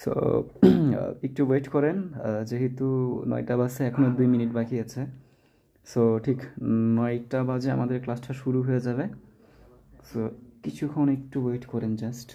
So একটু wait করেন, যেহেতু 9টা বাজে, এখনও 2 মিনিট বাকি আছে। সো ঠিক 9টা বাজে আমাদের ক্লাসটা শুরু হয়ে যাবে। সো কিছুক্ষণ একটু ওয়েট করেন জাস্ট।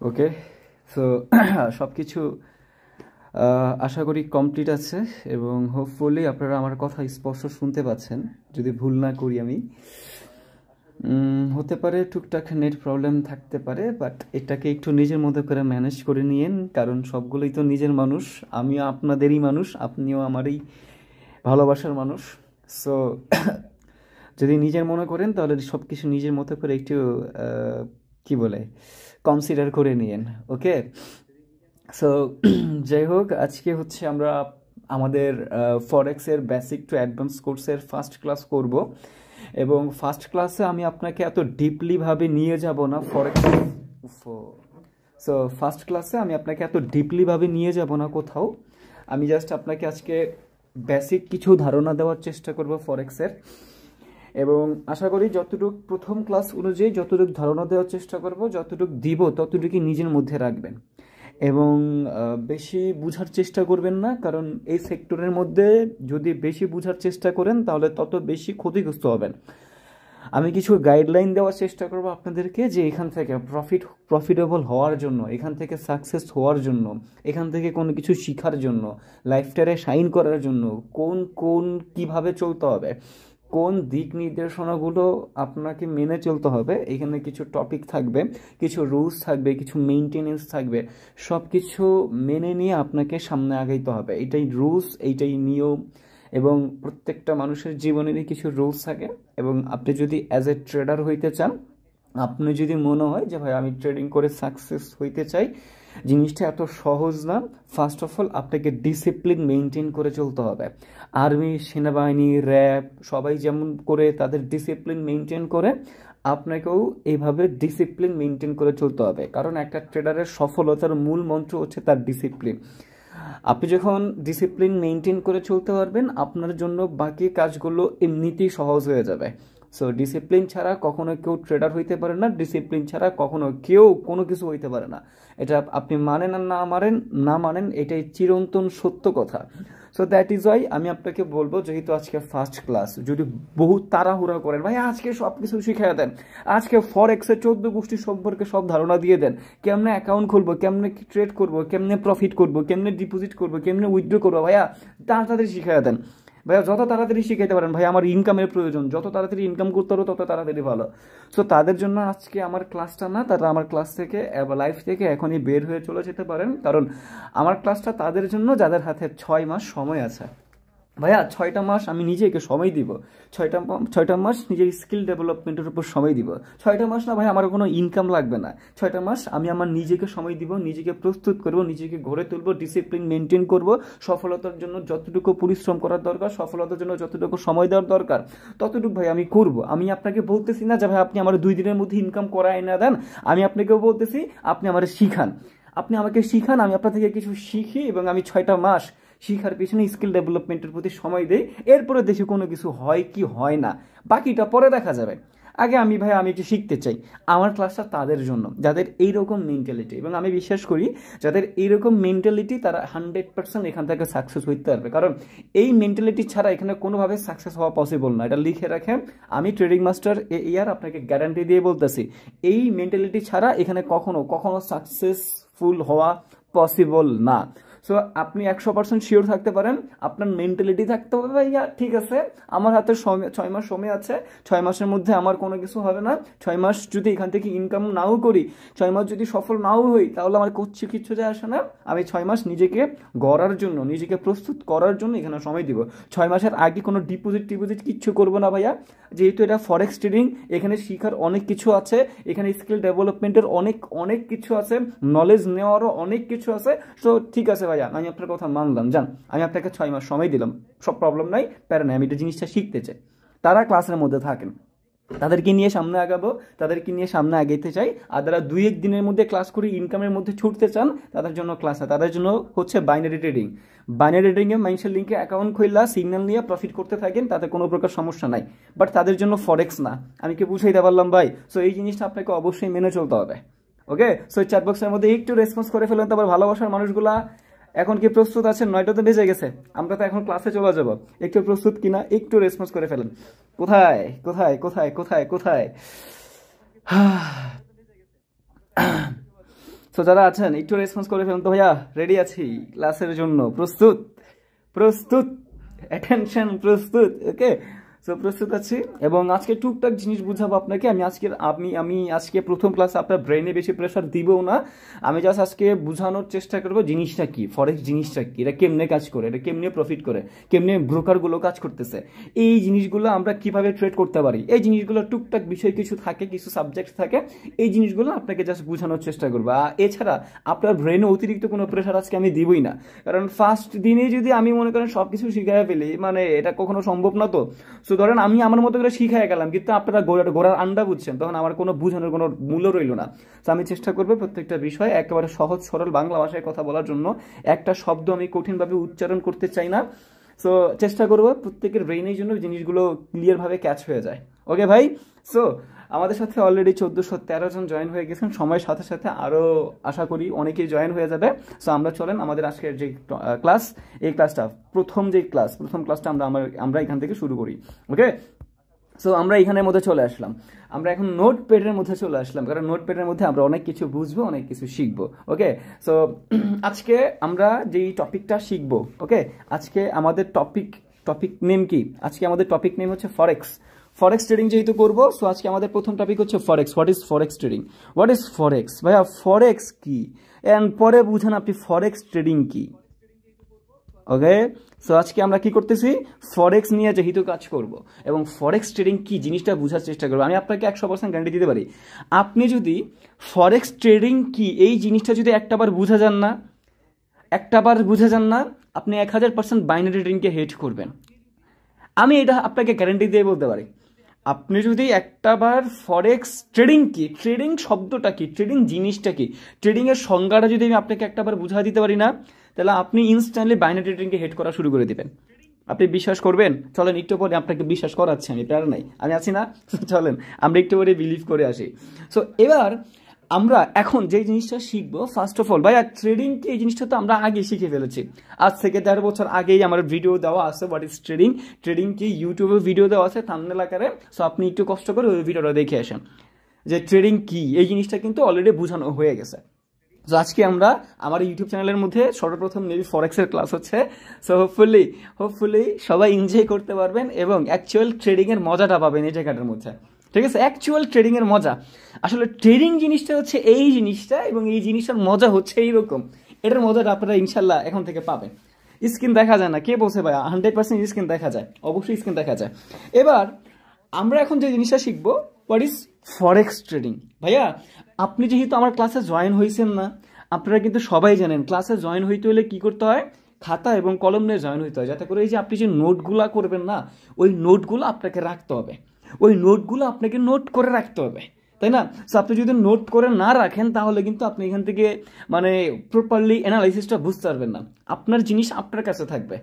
ওকে, সো সব কিছু আশা করি কমপ্লিট আছে এবং হোপফুলি আপনারা আমার কথা স্পষ্ট শুনতে পাচ্ছেন, যদি ভুল না করি আমি। হতে পারে টুকটাক নেট প্রবলেম থাকতে পারে, বাট এটাকে একটু নিজের মতো করে ম্যানেজ করে নিয়েন, কারণ সবগুলোই তো নিজের মানুষ। আমিও আপনাদেরই মানুষ, আপনিও আমারই ভালোবাসার মানুষ। সো যদি নিজের মনে করেন তাহলে সব কিছু নিজের মতো করে একটু কি বলে কনসিডার করে নিয়েন। ওকে, সো যাই হোক, আজকে হচ্ছে আমরা আমাদের ফরেক্সের বেসিক টু অ্যাডভান্স কোর্সের ফার্স্ট ক্লাস করব, এবং ফার্স্ট ক্লাসে আমি আপনাকে এত ডিপলিভাবে নিয়ে যাব না ফরেক্স। সো ফার্স্ট ক্লাসে আমি আপনাকে এত ডিপলিভাবে নিয়ে যাব না কোথাও। আমি জাস্ট আপনাকে আজকে বেসিক কিছু ধারণা দেওয়ার চেষ্টা করব ফরেক্সের, এবং আশা করি যতটুকু প্রথম ক্লাস অনুযায়ী যতটুকু ধারণা দেওয়ার চেষ্টা করব, যতটুকু দিব ততটুকুই নিজের মধ্যে রাখবেন, এবং বেশি বোঝার চেষ্টা করবেন না, কারণ এই সেক্টরের মধ্যে যদি বেশি বোঝার চেষ্টা করেন তাহলে তত বেশি ক্ষতিগ্রস্ত হবেন। আমি কিছু গাইডলাইন দেওয়ার চেষ্টা করব আপনাদেরকে, যে এখান থেকে প্রফিটেবল হওয়ার জন্য, এখান থেকে সাকসেস হওয়ার জন্য, এখান থেকে কোনো কিছু শেখার জন্য, লাইফটারে শাইন করার জন্য কোন কিভাবে চলতে হবে, কোন দিক নির্দেশনাগুলো আপনাকে মেনে চলতে হবে। এখানে কিছু টপিক থাকবে, কিছু রুলস থাকবে, কিছু মেনটেনেন্স থাকবে, সব কিছু মেনে নিয়ে আপনাকে সামনে আগাইতে হবে। এটাই রুলস, এইটাই নিয়ম, এবং প্রত্যেকটা মানুষের জীবনেরই কিছু রুলস থাকে। এবং আপনি যদি অ্যাজ এ ট্রেডার হইতে চান, আপনি যদি মনে হয় যে ভাই আমি ট্রেডিং করে সাকসেস হইতে চাই, জিনিসটা এত সহজ না। ফার্স্ট অফ অল আপনাকে ডিসিপ্লিন মেনটেন করে চলতে হবে। আর্মি, সেনাবাহিনী, র্যাব সবাই যেমন করে তাদের ডিসিপ্লিন মেনটেন করে, আপনাকেও এইভাবে ডিসিপ্লিন মেনটেন করে চলতে হবে, কারণ একটা ট্রেডারের সফলতার মূল মন্ত্র হচ্ছে তার ডিসিপ্লিন। আপনি যখন ডিসিপ্লিন মেনটেন করে চলতে পারবেন, আপনার জন্য বাকি কাজগুলো এমনিতেই সহজ হয়ে যাবে। সো ডিসিপ্লিন ছাড়া কখনো কেউ ট্রেডার হইতে পারে না, ডিসিপ্লিন ছাড়া কখনো কেউ কোনো কিছু হইতে পারে না। এটা আপনি মানেন আর না মানেন, এটাই চিরন্তন সত্য কথা। সো দ্যাট ইজ ওয়াই আমি আপনাকে বলবো, যেহেতু আজকে ফার্স্ট ক্লাস, যদি বহু তাড়াহুড়া করেন, ভাই আজকে সব কিছু শিখিয়ে দেন, আজকে ফরেক্সের 14 গোষ্ঠী সম্পর্কে সব ধারণা দিয়ে দেন, কেমনে অ্যাকাউন্ট খুলবো, কেমনে ট্রেড করবো, কেমনে প্রফিট করবো, কেমনে ডিপোজিট করবো, কেমনে উইথড্র করবো, ভাইয়া তাড়াতাড়ি শিখিয়ে দেন। ভাইয়া যত তাড়াতাড়ি শিখাইতে পারেন, ভাই আমার ইনকামের প্রয়োজন, যত তাড়াতাড়ি ইনকাম করতে পারো তত তাড়াতাড়ি ভালো। সো তাদের জন্য আজকে আমার ক্লাসটা না, তারা আমার ক্লাস থেকে লাইফ থেকে এখনই বের হয়ে চলে যেতে পারেন, কারণ আমার ক্লাসটা তাদের জন্য যাদের হাতে 6 মাস সময় আছে। ভাইয়া 6টা মাস আমি নিজেকে সময় দিব, 6টা মাস নিজের স্কিল ডেভেলপমেন্টের উপর সময় দিব। 6টা মাস না ভাই আমার কোনো ইনকাম লাগবে না, 6টা মাস আমি আমার নিজেকে সময় দিব, নিজেকে প্রস্তুত করব, নিজেকে গড়ে তুলব, ডিসিপ্লিন মেনটেন করব, সফলতার জন্য যতটুকু পরিশ্রম করার দরকার, সফলতার জন্য যতটুকু সময় দেওয়ার দরকার ততটুকু ভাই আমি করব। আমি আপনাকে বলতেছি না যে ভাই আপনি আমার 2 দিনের মধ্যে ইনকাম করায় না দেন, আমি আপনাকেও বলতেছি আপনি আমার শিখান, আপনি আমাকে শিখান, আমি আপনার থেকে কিছু শিখি, এবং আমি 6টা মাস শিখার পিছনে স্কিল ডেভেলপমেন্টের প্রতি সময় দেই। এরপরে দেখি কোনো কিছু হয় কি হয় না, বাকিটা পরে দেখা যাবে। আগে আমি একটু শিখতে চাই। আমার ক্লাসটা তাদের জন্য যাদের এইরকম মেন্টালিটি, এবং আমি বিশ্বাস করি যাদের এইরকম মেন্টালিটি তারা 100% এখান থেকে সাকসেস হইতে পারবে। কারণ এই মেন্টালিটি ছাড়া এখানে কোনোভাবে সাকসেস হওয়া পসিবল না, এটা লিখে রাখেন। আমি ট্রেডিং মাস্টার ইয়ার আপনাকে গ্যারান্টি দিয়ে বলতেছি, এই মেন্টালিটি ছাড়া এখানে কখনো সাকসেসফুল হওয়া পসিবল না। সো আপনি 100% শিওর থাকতে পারেন, আপনার মেন্টালিটি থাকতে হবে ভাইয়া ঠিক আছে আমার হাতে 6 মাস সময় আছে, 6 মাসের মধ্যে আমার কোনো কিছু হবে না, 6 মাস যদি এখান থেকে ইনকাম নাও করি, 6 মাস যদি সফল নাও হই, তাহলে আমার কিচ্ছু যায় আসে না। আমি 6 মাস নিজেকে গড়ার জন্য, নিজেকে প্রস্তুত করার জন্য এখানে সময় দিব। 6 মাসের আগে কোনো ডিপোজিট কিচ্ছু করবো না ভাইয়া, যেহেতু এটা ফরেক্স ট্রেডিং, এখানে শিখার অনেক কিছু আছে, এখানে স্কিল ডেভেলপমেন্টের অনেক কিছু আছে, নলেজ নেওয়ারও অনেক কিছু আছে। সো ঠিক আছে ভাইয়া, আমি আপনার কথা মানলাম, যান আমি আপনাকে 6 মাস সময় দিলাম, সব প্রবলেম নাই, প্যারা নাই, আমি এটা জিনিসটা শিখতে চাই। তারা ক্লাসের মধ্যে থাকেন, তাদেরকে নিয়ে সামনে আগাবো, তাদেরকে নিয়ে সামনে আগাইতে চাই। আর যারা 2-1 দিনের মধ্যে ক্লাস করে ইনকামের মধ্যে ছুটতে চান, তাদের জন্য ক্লাস না, তাদের জন্য হচ্ছে বাইনারি ট্রেডিং। বাইনারি ট্রেডিংয়ে মাইন্ডসেট লিঙ্কে অ্যাকাউন্ট খুললা সিগন্যাল নিয়ে প্রফিট করতে থাকেন, তাতে কোনো প্রকার সমস্যা নাই। বাট তাদের জন্য ফরেক্স না, আমি কি বুঝাইতে পারলাম ভাই? সো এই জিনিসটা আপনাকে অবশ্যই মেনে চলতে হবে। ওকে, সো চ্যাট বক্সের মধ্যে একটু রেসপন্স করে ফেলেন। তারপর ভালোবাসার মানুষগুলা এখন কি প্রস্তুত আছেন? 9টা তো বেজে গেছে, আমরা তো এখন ক্লাসে চলে যাব। একটু প্রস্তুত কিনা একটু রেসপন্স করে ফেলেন। কোথায় কোথায় কোথায় কোথায় কোথায় তো যারা আছেন একটু রেসপন্স করে ফেলেন তো। ভাইয়া রেডি আছি ক্লাসের জন্য, প্রস্তুত প্রস্তুত অ্যাটেনশন প্রস্তুত। ওকে, সো প্রস্তুত আছি, এবং আজকে টুকটাক জিনিস বুঝাবো আপনাকে। আমি আজকে প্রথম ক্লাসে আপনার ব্রেনে বেশি প্রেশার দিবও না, আমি জাস্ট আজকে বোঝানোর চেষ্টা করবো জিনিসটা কি, ফরেক্স জিনিসটা কি, এটা কেমনে কাজ করে, এটা কেমনে প্রফিট করে, কেমনে ব্রোকারগুলো কাজ করতেছে, এই জিনিসগুলো আমরা কিভাবে ট্রেড করতে পারি, এই জিনিসগুলো টুকটাক বিষয় কিছু থাকে, কিছু সাবজেক্ট থাকে, এই জিনিসগুলো আপনাকে জাস্ট বোঝানোর চেষ্টা করবো। এছাড়া আপনার ব্রেনে অতিরিক্ত কোনো প্রেশার আজকে আমি দিবই না, কারণ ফার্স্ট দিনে যদি আমি মনে করেন সব কিছু শিখাই ফেলি, মানে এটা কখনো সম্ভব না। তো সো ধরেন আমি আমার মতো করে শিখাই গেলাম, কিন্তু আপনারা গোড়ার আন্ডা বুঝছেন, তখন আমার কোনো বুঝানোর কোনো মূল্য রইল না। তো আমি চেষ্টা করবো প্রত্যেকটা বিষয় একেবারে সহজ সরল বাংলা ভাষায় কথা বলার জন্য। একটা শব্দ আমি কঠিনভাবে উচ্চারণ করতে চাই না। সো চেষ্টা করবো প্রত্যেকের ব্রেইনের জন্য জিনিসগুলো ক্লিয়ারভাবে ক্যাচ হয়ে যায়। ওকে ভাই, সো আমাদের সাথে অলরেডি 1413 জন জয়েন হয়ে গেছেন, সময়ের সাথে সাথে আরও আশা করি অনেকেই জয়েন হয়ে যাবে। সো আমরা চলেন আমাদের আজকের যে ক্লাস, এই ক্লাসটা প্রথম ক্লাসটা আমরা এখান থেকে শুরু করি। ওকে, সো আমরা এখানের মধ্যে চলে আসলাম, আমরা এখন নোটপ্যাডের মধ্যে চলে আসলাম, কারণ নোটপ্যাডের মধ্যে আমরা অনেক কিছু বুঝবো, অনেক কিছু শিখবো। ওকে, সো আজকে আমরা যেই টপিকটা শিখবো, ওকে, আজকে আমাদের টপিক নেম কি? আজকে আমাদের টপিক নেম হচ্ছে ফরেক্স ট্রেডিং যেহেতু করবো, সো আজকে আমাদের প্রথম টপিক হচ্ছে forex. What is forex trading? What is forex ভাইয়া? ফরেক্স কি, এন্ড পরে বুঝেন আপনি ফরেক্স ট্রেডিং কি। ওকে, সো আজকে আমরা কি করতেছি, ফরেক্স নিয়ে যেহেতু কাজ করব, এবং ফরেক্স ট্রেডিং কি জিনিসটা বোঝার চেষ্টা করবো। আমি আপনাকে 100% গ্যারান্টি দিতে পারি, আপনি যদি ফরেক্স ট্রেডিং কি এই জিনিসটা যদি একটাবার বুঝা যান না, আপনি 1000% বাইনারি ট্রেডিংকে হেট করবেন। আমি এটা আপনাকে গ্যারান্টি দিয়ে বলতে পারি। আপনি যদি একটাবার ফরেক্স ট্রেডিং কি, ট্রেডিং শব্দটা কি, ট্রেডিং জিনিসটা কি, ট্রেডিংয়ের সংজ্ঞাটা যদি আমি আপনাকে একটাবার বুঝা দিতে পারি না, তাহলে আপনি ইনস্ট্যান্টলি বাইনারি ট্রেডিংকে হেড করা শুরু করে দেবেন। আপনি বিশ্বাস করবেন? চলেন একটু পরে আপনাকে বিশ্বাস করাচ্ছি, আমি প্যারা নাই, আমি আছি না? চলেন আমরা একটু পরে বিলিভ করে আসি। সো এবার আমরা এখন যে জিনিসটা শিখবো, ফার্স্ট অফ অল ভাইয়া ট্রেডিং কি, এই জিনিসটা তো আমরা আগে শিখে ফেলেছি, আজ থেকে 13 বছর আগেই আমার ভিডিও দেওয়া আছে হোয়াট ইজ ট্রেডিং কি, ইউটিউবে ভিডিও দেওয়া আছে থাম্বনেল আকারে। সো আপনি একটু কষ্ট করে ওই ভিডিওটা দেখে আসেন যে ট্রেডিং কি, এই জিনিসটা কিন্তু অলরেডি বোঝানো হয়ে গেছে। তো আজকে আমরা আমার ইউটিউব চ্যানেলের মধ্যে সর্বপ্রথম মেবি ফরেক্সের ক্লাস হচ্ছে। সো হোপফুলি সবাই এনজয় করতে পারবেন এবং অ্যাকচুয়াল ট্রেডিংয়ের মজাটা পাবেন এই জায়গাটার মধ্যে। ঠিক আছে, অ্যাকচুয়াল ট্রেডিংয়ের মজা, আসলে ট্রেডিং জিনিসটা হচ্ছে এই জিনিসটা, এবং এই জিনিসটার মজা হচ্ছে এইরকম। এটার মজাটা আপনারা ইনশাল্লাহ এখন থেকে পাবেন। স্ক্রিন দেখা যায় না, কে বলছে ভাই? 100% স্ক্রিন দেখা যায়, অবশ্যই স্ক্রিন দেখা যায়। এবার আমরা এখন যে জিনিসটা শিখবো, হোয়াট ইজ ফরেক্স ট্রেডিং। ভাইয়া আপনি যেহেতু আমার ক্লাসে জয়েন হয়েছেন না, আপনারা কিন্তু সবাই জানেন ক্লাসে জয়েন হইতে হলে কি করতে হয়, খাতা এবং কলম নিয়ে জয়েন হইতে হয়, যাতে করে এই যে আপনি যে নোটগুলা করবেন না, ওই নোটগুলো আপনাকে রাখতে হবে, ওই নোটগুলো আপনাকে নোট করে রাখতে হবে। তাই না? সো আপনি যদি নোট করে না রাখেন তাহলে কিন্তু আপনি এখান থেকে মানে প্রপারলি অ্যানালাইসিসটা বুঝতে পারবেন না। আপনার জিনিস আপনার কাছে থাকবে,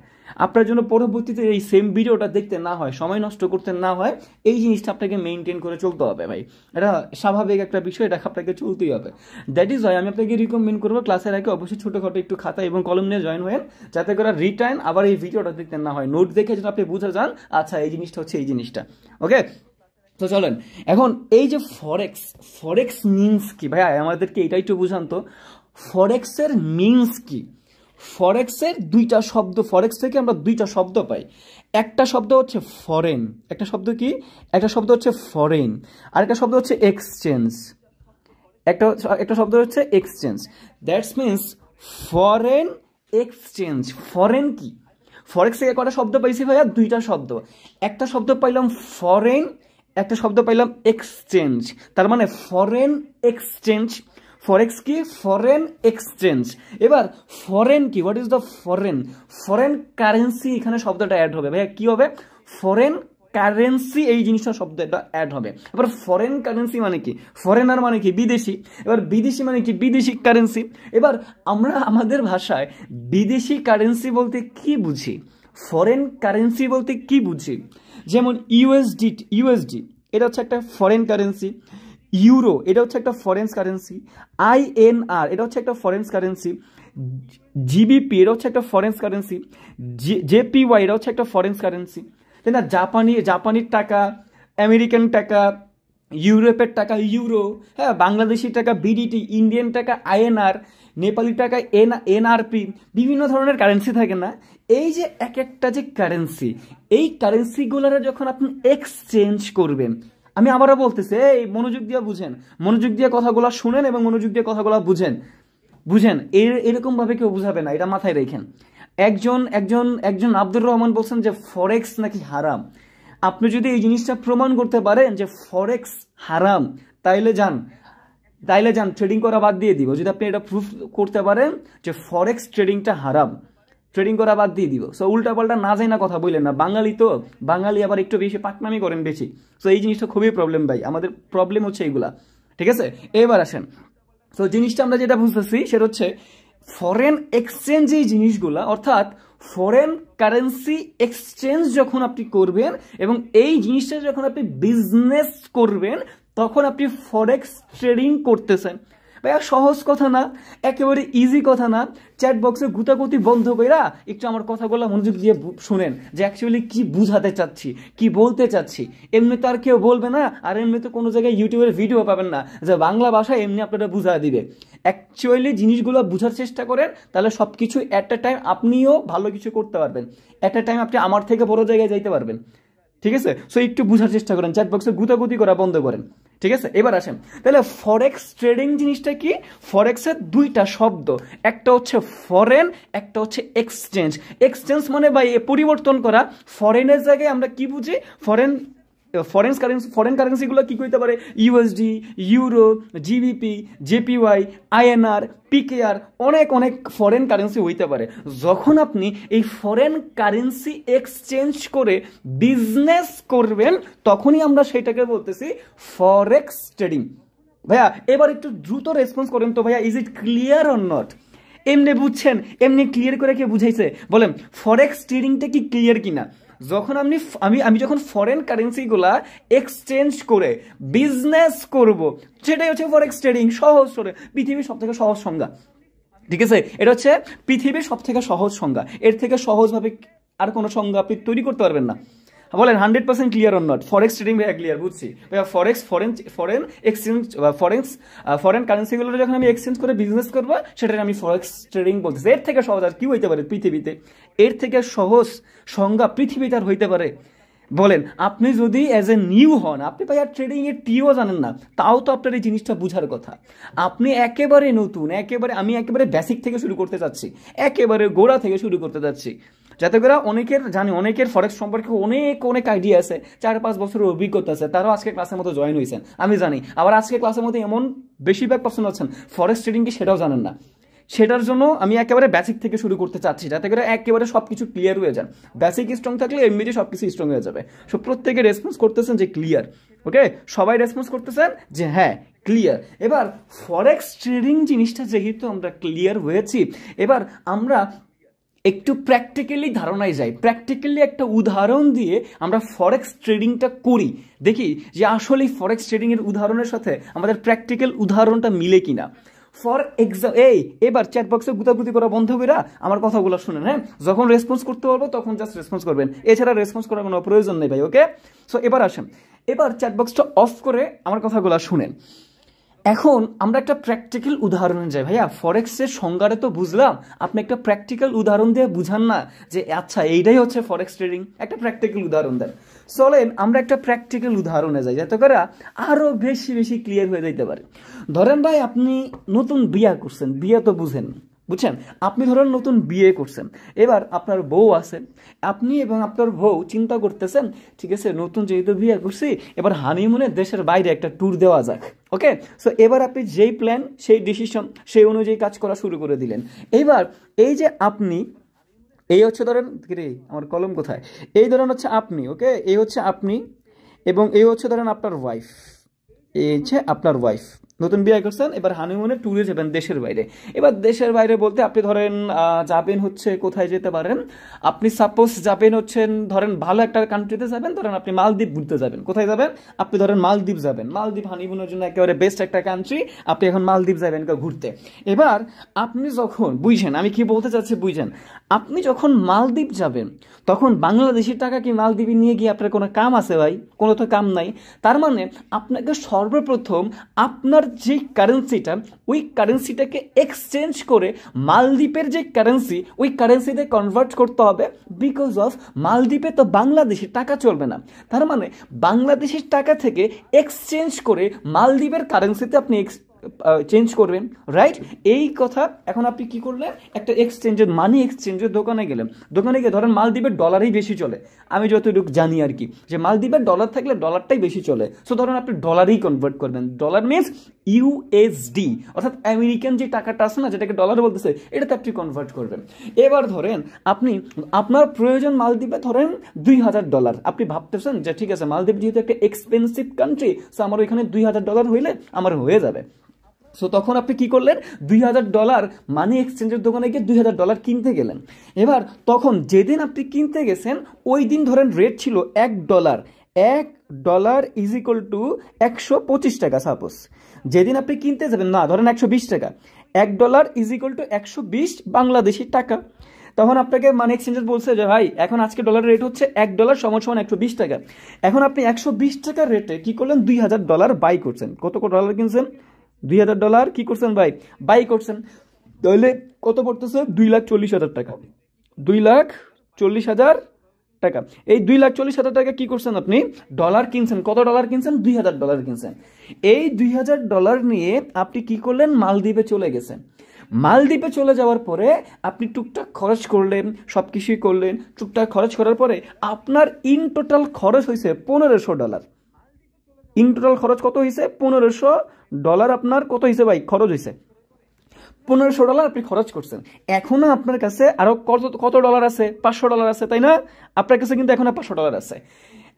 আপনার জন্য পরবর্তীতে এই সেম ভিডিওটা দেখতে না হয়, সময় নষ্ট করতে না হয়, এই জিনিসটা আপনাকে মেনটেন করে চলতে হবে ভাই। এটা স্বাভাবিক একটা বিষয়, এটা আপনাকে চলতেই হবে। দ্যাট ইজ ওয়াই আমি আপনাকে রিকমেন্ড করবো ক্লাসের আগে অবশ্যই ছোটোখাটো একটু খাতা এবং কলম নিয়ে জয়েন হয়ে, যাতে করে রিটার্ন আবার এই ভিডিওটা দেখতে না হয়, নোট দেখে যেন আপনি বুঝে যান আচ্ছা এই জিনিসটা হচ্ছে এই জিনিসটা। ওকে, তো চলেন এখন এই যে ফরেক্স, ফরেক্স মিনস কি ভাইয়া? আমাদেরকে এটাই একটু বুঝান তো, ফরেক্সের মিনস কি? ফরেক্সের দুইটা শব্দ, ফরেক্স থেকে আমরা দুইটা শব্দ পাই। একটা শব্দ হচ্ছে ফরেন, একটা শব্দ কি? একটা শব্দ হচ্ছে ফরেন, আর একটা শব্দ হচ্ছে এক্সচেঞ্জ। একটা শব্দ হচ্ছে exchange. That's means foreign exchange. Foreign কি? ফরেক্স থেকে কটা শব্দ পাইছি ভাইয়া? দুইটা শব্দ। একটা শব্দ পাইলাম ফরেন, একটা শব্দ পাইলাম এক্সচেঞ্জ। তার মানে ফরেন এক্সচেঞ্জ। ফরেক্স কি? Foreign exchange. এবার ফরেন কি? What is the foreign? Foreign currency এখানে শব্দটা অ্যাড হবে ভাইয়া। কি হবে? ফরেন কারেন্সি, এই জিনিসটা শব্দটা অ্যাড হবে। এবার ফরেন কারেন্সি মানে কি? ফরেনার মানে কি? বিদেশি। এবার বিদেশি মানে কি? বিদেশি কারেন্সি। এবার আমরা আমাদের ভাষায় বিদেশি কারেন্সি বলতে কি বুঝি, ফরেন কারেন্সি বলতে কি বুঝি? যেমন ইউএসডি এটা হচ্ছে একটা ফরেন কারেন্সি, ইউরো এটা হচ্ছে একটা ফরেন কারেন্সি, আইএনআর এটা হচ্ছে একটা ফরেন কারেন্সি, জিবিপি এটা হচ্ছে একটা ফরেন কারেন্সি, জেপিওয়াই এটা হচ্ছে একটা ফরেন কারেন্সি, তাই না? জাপানির টাকা, আমেরিকান টাকা, ইউরোপের টাকা ইউরো, হ্যাঁ, বাংলাদেশি টাকা বিডিটি, ইন্ডিয়ান টাকা আইএনআর, নেপালি টাকা এনআরপি, বিভিন্ন ধরনের কারেন্সি থাকে না? এই যে এক একটা যে কারেন্সি, এই কারেন্সিগুলোর যখন আপনি এক্সচেঞ্জ করবেন, আমি আবারও বলতেছি, এই মনোযোগ দিয়ে বুঝেন, মনোযোগ দিয়ে কথাগুলো শুনেন এবং মনোযোগ দিয়ে কথাগুলো বুঝেন। এরকম ভাবে কেউ বুঝাবে না, এটা মাথায় রেখেন। একজন আব্দুর রহমান বলছেন যে ফরেক্স নাকি হারাম। আপনি যদি এই জিনিসটা প্রমাণ করতে পারেন যে ফরেক্স হারাম, তাইলে যান ট্রেডিং করা বাদ দিয়ে দিব। যদি আপনি এটা প্রুফ করতে পারেন যে ফরেক্স ট্রেডিংটা হারাম, ট্রেডিং করা বাদ দিয়ে দিব। সো উল্টা পাল্টা না যায় না কথা বললেন না, বাঙালি আবার একটু বেশি পাকনামি করেন বেশি। সো এই জিনিসটা খুবই প্রবলেম ভাই, আমাদের প্রবলেম হচ্ছে এইগুলা, ঠিক আছে? এবার আসেন, তো জিনিসটা আমরা যেটা বুঝতেছি সেটা হচ্ছে ফরেন এক্সচেঞ্জ, এই জিনিসগুলা অর্থাৎ ফরেন কারেন্সি এক্সচেঞ্জ যখন আপনি করবেন এবং এই জিনিসটা যখন আপনি বিজনেস করবেন, তখন আপনি ফরেক্স ট্রেডিং করতেছেন। ভাইয়া সহজ কথা না, একেবারে ইজি কথা না। চ্যাট বক্সে গুতাগুতি বন্ধ কইরা একটু আমার কথাগুলো মনোযোগ দিয়ে শুনেন যে অ্যাকচুয়ালি কি বুঝাতে চাচ্ছি, কি বলতে চাচ্ছি। এমনি তো আর কেউ বলবে না, আর এমনি তো কোনো জায়গায় ইউটিউবের ভিডিও পাবেন না যে বাংলা ভাষায় এমনি আপনারা বুঝা দিবে। অ্যাকচুয়ালি জিনিসগুলো বুঝার চেষ্টা করেন, তাহলে সব কিছু অ্যাট এ টাইম আপনিও ভালো কিছু করতে পারবেন। অ্যাট এ টাইম আপনি আমার থেকে বড় জায়গায় যাইতে পারবেন, ঠিক আছে? সো একটু বুঝার চেষ্টা করেন, চ্যাট বক্সে গুতাগুতি করা বন্ধ করেন, ঠিক আছে? এবার আসেন, তাহলে ফরেক্স ট্রেডিং জিনিসটা কি? ফরেক্সের দুইটা শব্দ, একটা হচ্ছে ফরেন, একটা হচ্ছে এক্সচেঞ্জ। এক্সচেঞ্জ মানে ভাই পরিবর্তন করা। ফরেনের জায়গায় আমরা কি বুঝি? ফরেন কারেন্সিগুলো কি কইতে পারে? USD, euro, GBP, JPY, INR, PKR, অনেক ফরেন কারেন্সি হইতে পারে। যখন আপনি এই ফরেন কারেন্সি এক্সচেঞ্জ করে বিজনেস করবেন, তখনই আমরা সেটাকে বলতেছি ফরেক্স ট্রেডিং। ভাইয়া এবার একটু দ্রুত রেসপন্স করেন তো ভাইয়া, is it clear or not? এমনি বুঝছেন? এমনি ক্লিয়ার করে কে বুঝাইছে বলেন? ফরেক্স ট্রেডিংটা কি ক্লিয়ার কিনা? যখন আমি যখন ফরেন কারেন্সিগুলা এক্সচেঞ্জ করে বিজনেস করব, সেটাই হচ্ছে ফরেক্স ট্রেডিং। সহজ করে পৃথিবীর সব থেকে সহজ সংজ্ঞা, ঠিক আছে? এটা হচ্ছে পৃথিবীর সব থেকে সহজ সংজ্ঞা। এর থেকে সহজভাবে আর কোনো সংজ্ঞা আপনি তৈরি করতে পারবেন না। বলেন 100% clear or not? Forex trading ভাইয়া ক্লিয়ার, বুঝছি ভাইয়া। ফরেন এক্সচেঞ্জ, ফরেন কারেন্সিগুলো যখন আমি এক্সচেঞ্জ করে বিজনেস করবো, সেটা আমি ফরেক্স ট্রেডিং বলতেছি। এর থেকে সহজ আর কি হইতে পারে পৃথিবীতে? এর থেকে সহজ সংজ্ঞা পৃথিবীতে আর হইতে পারে? বলেন, আপনি যদি অ্যাজ এ নিউ হন, আপনি ভাইয়া ট্রেডিং এর টিও জানেন না, তাও তো আপনার এই জিনিসটা বুঝার কথা। আপনি একেবারে নতুন, আমি একেবারে বেসিক থেকে শুরু করতে চাচ্ছি, একেবারে গোড়া থেকে শুরু করতে চাচ্ছি, যাতে করে অনেকের ফরেক্স সম্পর্কে অনেক আইডিয়া আছে, 4-5 বছরের অভিজ্ঞতা আছে, তারাও আজকে ক্লাসের মতো জয়েন হয়েছেন, আমি জানি। আবার আজকে ক্লাসের মধ্যে এমন বেশিরভাগ পার্সন আছেন ফরেক্স ট্রেডিং কি সেটাও জানেন না। সেটার জন্য আমি একেবারে বেসিক থেকে শুরু করতে চাচ্ছি, যাতে করে একেবারে সবকিছু ক্লিয়ার হয়ে যান। বেসিক স্ট্রং থাকলে এমনিতে সবকিছু স্ট্রং হয়ে যাবে। সো প্রত্যেকে রেসপন্স করতেছেন যে ক্লিয়ার, ওকে, সবাই রেসপন্স করতেছেন যে হ্যাঁ ক্লিয়ার। এবার ফরেক্স ট্রেডিং জিনিসটা যেহেতু আমরা ক্লিয়ার হয়েছি, এবার আমরা একটু প্র্যাকটিক্যালি ধারণায় যাই, প্র্যাকটিক্যালি একটা উদাহরণ দিয়ে আমরা ফরেক্স ট্রেডিংটা করি, দেখি যে আসলে ফরেক্স ট্রেডিংয়ের উদাহরণের সাথে আমাদের প্র্যাকটিক্যাল উদাহরণটা মিলে কিনা। ফর এবার চ্যাট বক্সে গুতাগুতি করা বন্ধ করে আমার কথাগুলো শুনেন, হ্যাঁ, যখন রেসপন্স করতে পারবো তখন জাস্ট রেসপন্স করবেন, এছাড়া রেসপন্স করার কোনো প্রয়োজন নেই ভাই। ওকে, সো এবার আসেন, এবার চ্যাট বক্সটা অফ করে আমার কথাগুলো শুনেন। এখন আমরা একটা প্র্যাকটিক্যাল উদাহরণে যাই। ভাইয়া ফরেক্সের সংজ্ঞাটা তো বুঝলাম, আপনি একটা প্র্যাকটিক্যাল উদাহরণ দিয়ে বুঝান না যে আচ্ছা এইটাই হচ্ছে ফরেক্স ট্রেডিং, একটা প্র্যাকটিক্যাল উদাহরণ দেন। চলেন আমরা একটা প্র্যাকটিক্যাল উদাহরণে যাই, যাতে করে আরো বেশি বেশি ক্লিয়ার হয়ে যাইতে পারে। ধরেন ভাই আপনি নতুন বিয়ে করছেন, বিয়ে তো বুঝেন, বুঝছেন, আপনি ধরেন নতুন বিয়ে করছেন, এবার আপনার বউ আছে, আপনি এবং আপনার বউ চিন্তা করতেছেন ঠিক আছে নতুন যেহেতু বিয়ে করছি এবার হানিমুনে দেশের বাইরে একটা ট্যুর দেওয়া যাক। ওকে, সো এবার আপনি যেই প্ল্যান সেই ডিসিশন সেই অনুযায়ী কাজ করা শুরু করে দিলেন। এবার এই যে আপনি, এই হচ্ছে ধরেন রে আমার কলম কোথায়, এই ধরেন হচ্ছে আপনি, ওকে, এই হচ্ছে আপনি এবং এই হচ্ছে ধরেন আপনার ওয়াইফ, এই হচ্ছে আপনার ওয়াইফ, নতুন বিয়ে করছেন, এবার হানিমুনে ট্যুরে যাবেন দেশের বাইরে। এবার দেশের বাইরে বলতে আপনি ধরেন যাবেন হচ্ছে কোথায় যেতে পারেন, আপনি সাপোজ যাবেন হচ্ছেন ধরেন ভালো একটা কান্ট্রিতে যাবেন, ধরেন আপনি মালদ্বীপ ঘুরতে যাবেন। কোথায় যাবেন? আপনি ধরেন মালদ্বীপ যাবেন, মালদ্বীপ হানিমুনের জন্য একেবারে বেস্ট একটা কান্ট্রি, আপনি এখন মালদ্বীপ যাবেন ঘুরতে। এবার আপনি যখন বুঝছেন আমি কি বলতে চাচ্ছি, বুঝছেন, আপনি যখন মালদ্বীপ যাবেন তখন বাংলাদেশের টাকা কি মালদ্বীপে নিয়ে গিয়ে আপনার কোনো কাম আছে ভাই? কোনো তো কাম নাই। তার মানে আপনাকে সর্বপ্রথম আপনার যে কারেন্সিটা ওই কারেন্সিটাকে এক্সচেঞ্জ করে মালদ্বীপের যে কারেন্সি ওই কারেন্সিতে কনভার্ট করতে হবে, বিকজ অফ মালদ্বীপে তো বাংলাদেশের টাকা চলবে না। তার মানে বাংলাদেশের টাকা থেকে এক্সচেঞ্জ করে মালদ্বীপের কারেন্সিতে আপনি চেঞ্জ করবেন, রাইট? এই কথা। এখন আপনি কি করলেন, একটা এক্সচেঞ্জের মানি এক্সচেঞ্জের দোকানে গেলেন, দোকানে গিয়ে ধরেন মালদ্বীপের ডলারই বেশি চলে, আমি যতটুকু জানি আর কি, যে মালদ্বীপের ডলার থাকলে ডলারটাই বেশি চলে, সো ধরেন আপনি ডলারই কনভার্ট করবেন। ডলার মিনস ইউএসডি, অর্থাৎ আমেরিকান যে টাকাটা আছে না যেটাকে ডলার বলতেছে, এটাতে আপনি কনভার্ট করবেন। এবার ধরেন আপনি আপনার প্রয়োজন মালদ্বীপে ধরেন $2000, আপনি ভাবতেছেন যে ঠিক আছে মালদ্বীপ যেহেতু একটা এক্সপেন্সিভ কান্ট্রি, সো আমার ওইখানে $2000 হইলে আমার হয়ে যাবে। সো তখন আপনি কি করলেন, $2000 মানি এক্সচেঞ্জের দোকানে গিয়ে $2000 কিনতে গেলেন। এবার তখন যেদিন আপনি কিনতে গেছেন ওই দিন ধরেন রেট ছিল $1, $1 ইজ ইকুয়াল টু 125 টাকা। সাপোজ যেদিন আপনি কিনতে যাবেন, না ধরেন 120 টাকা, $1 ইজ ইকুয়াল টু 120 বাংলাদেশি টাকা। তখন আপনাকে মানি এক্সচেঞ্জার বলছে যে ভাই এখন আজকে ডলার রেট হচ্ছে $1 সমান 120 টাকা। এখন আপনি 120 টাকার রেটে কি করলেন, $2000 বাই করছেন। কত ডলার কিনছেন? $2000 কি করছেন ভাই, বাই করছেন। তাহলে কত পড়তেছে, 2,40,000 টাকা, 2,40,000 টাকা। এই 2,40,000 টাকা কি করছেন, আপনি ডলার কিনছেন। কত ডলার কিনছেন? $2,000 কিনছেন। এই $2,000 নিয়ে আপনি কি করলেন, মালদ্বীপে চলে গেছেন। মালদ্বীপে চলে যাওয়ার পরে আপনি টুকটাক খরচ করলেন, সব কিছুই করলেন, টুকটাক খরচ করার পরে আপনার ইন টোটাল খরচ হয়েছে $1,500। ইন টোটাল খরচ কত হয়েছে? $1,500 আপনার কত হয়েছে ভাই, খরচ হয়েছে $1,500 আপনি খরচ করছেন। এখনো আপনার কাছে আরো কত ডলার আছে? $500 আছে, তাই না? আপনার কাছে কিন্তু এখন $500 আছে।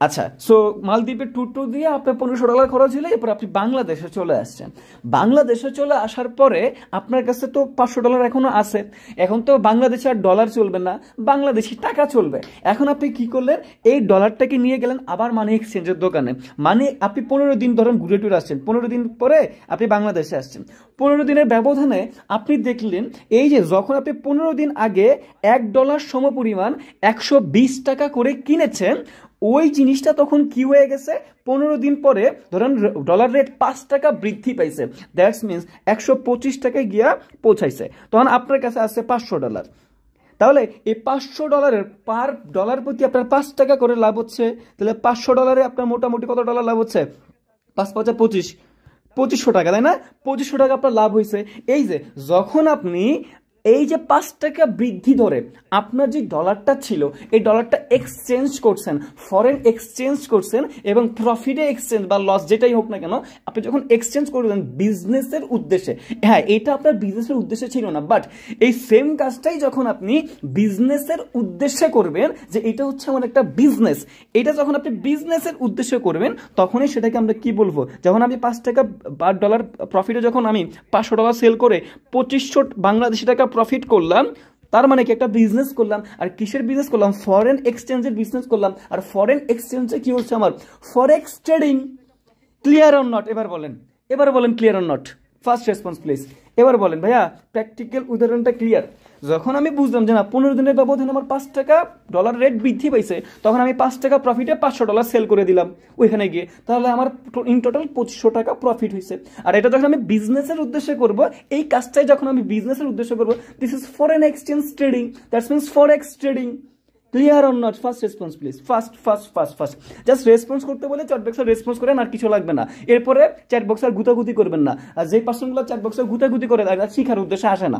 আচ্ছা, সো মালদ্বীপের ট্যুর দিয়ে আপনার $1,500 খরচ হলে এরপর আপনি বাংলাদেশে চলে আসছেন। বাংলাদেশে চলে আসার পরে আপনার কাছে তো $500 এখনো আছে। এখন তো বাংলাদেশে আর ডলার চলবে না, বাংলাদেশি টাকা চলবে। এখন আপনি কি করলেন, এই ডলারটাকে নিয়ে গেলেন আবার মানি এক্সচেঞ্জের দোকানে। মানে আপনি 15 দিন ধরেন ঘুরে টুরে আসছেন, 15 দিন পরে আপনি বাংলাদেশে আসছেন। 15 দিনের ব্যবধানে আপনি দেখলেন এই যে যখন আপনি 15 দিন আগে $1 সমপরিমাণ 120 টাকা করে কিনেছেন, ওই জিনিসটা তখন কি হয়ে গেছে, 15 দিন পরে ধরেন ডলার রেট 5 টাকা বৃদ্ধি পাইছে, দ্যাটস মিনস 125 টাকায় গিয়া পৌঁছাইছে। তখন আপনার কাছে আছে $500। তাহলে এই $500 পার ডলার প্রতি আপনার 5 টাকা করে লাভ হচ্ছে। তাহলে $500 আপনার মোটামুটি কত ডলার লাভ হচ্ছে? 5 5 25, 2500 টাকা, তাই না? 2500 টাকা আপনার লাভ হয়েছে। এই যে যখন আপনি এই যে 5 টাকা বৃদ্ধি ধরে আপনার যে ডলারটা ছিল এই ডলারটা এক্সচেঞ্জ করছেন, ফরেন এক্সচেঞ্জ করছেন এবং প্রফিটে এক্সচেঞ্জ বা লস যেটাই হোক না কেন আপনি যখন এক্সচেঞ্জ করবেন বিজনেসের উদ্দেশ্যে, হ্যাঁ এটা আপনার বিজনেসের উদ্দেশ্যে ছিল না, বাট এই সেম কাজটাই যখন আপনি বিজনেসের উদ্দেশ্যে করবেন, যে এটা হচ্ছে আমার একটা বিজনেস, এটা যখন আপনি বিজনেসের উদ্দেশ্যে করবেন তখনই সেটাকে আমরা কি বলবো, যখন আমি 5 টাকা বা ডলার প্রফিটে যখন আমি $500 সেল করে 2500 বাংলাদেশি টাকা প্রফিট করলাম, তার মানে কি একটা বিজনেস করলাম। আর কিসের বিজনেস করলাম? ফরেন এক্সচেঞ্জের বিজনেস করলাম। আর ফরেন এক্সচেঞ্জে কি হচ্ছে আমার? Forex trading. Clear or not? এবার বলেন clear or not? First response please. এবার বলেন ভাইয়া প্র্যাকটিক্যাল উদাহরণটা ক্লিয়ার। যখন আমি বুঝলাম যে না 15 দিনের ব্যবধানে আমার 5 টাকা ডলার রেট বৃদ্ধি পাইছে, তখন আমি 5 টাকা প্রফিটে $500 সেল করে দিলাম ওইখানে গিয়ে, তাহলে আমার ইন টোটাল 2500 টাকা প্রফিট হয়েছে। আর এটা যখন আমি বিজনেসের উদ্দেশ্যে করব, এই কাজটাই যখন আমি বিজনেসের উদ্দেশ্যে করব, this is foreign exchange trading, that's means forex trading. Clear or not? First response please, first just response করতে বলে চ্যাট বক্সে রেসপন্স করেন, আর কিছু লাগবে না। এরপরে চ্যাট বক্স আর গুতাগুতি করবেন না। আর যে পার্সনগুলো চ্যাট বক্সে গুতাগুতি করে তারা শিখার উদ্দেশ্যে আসে না,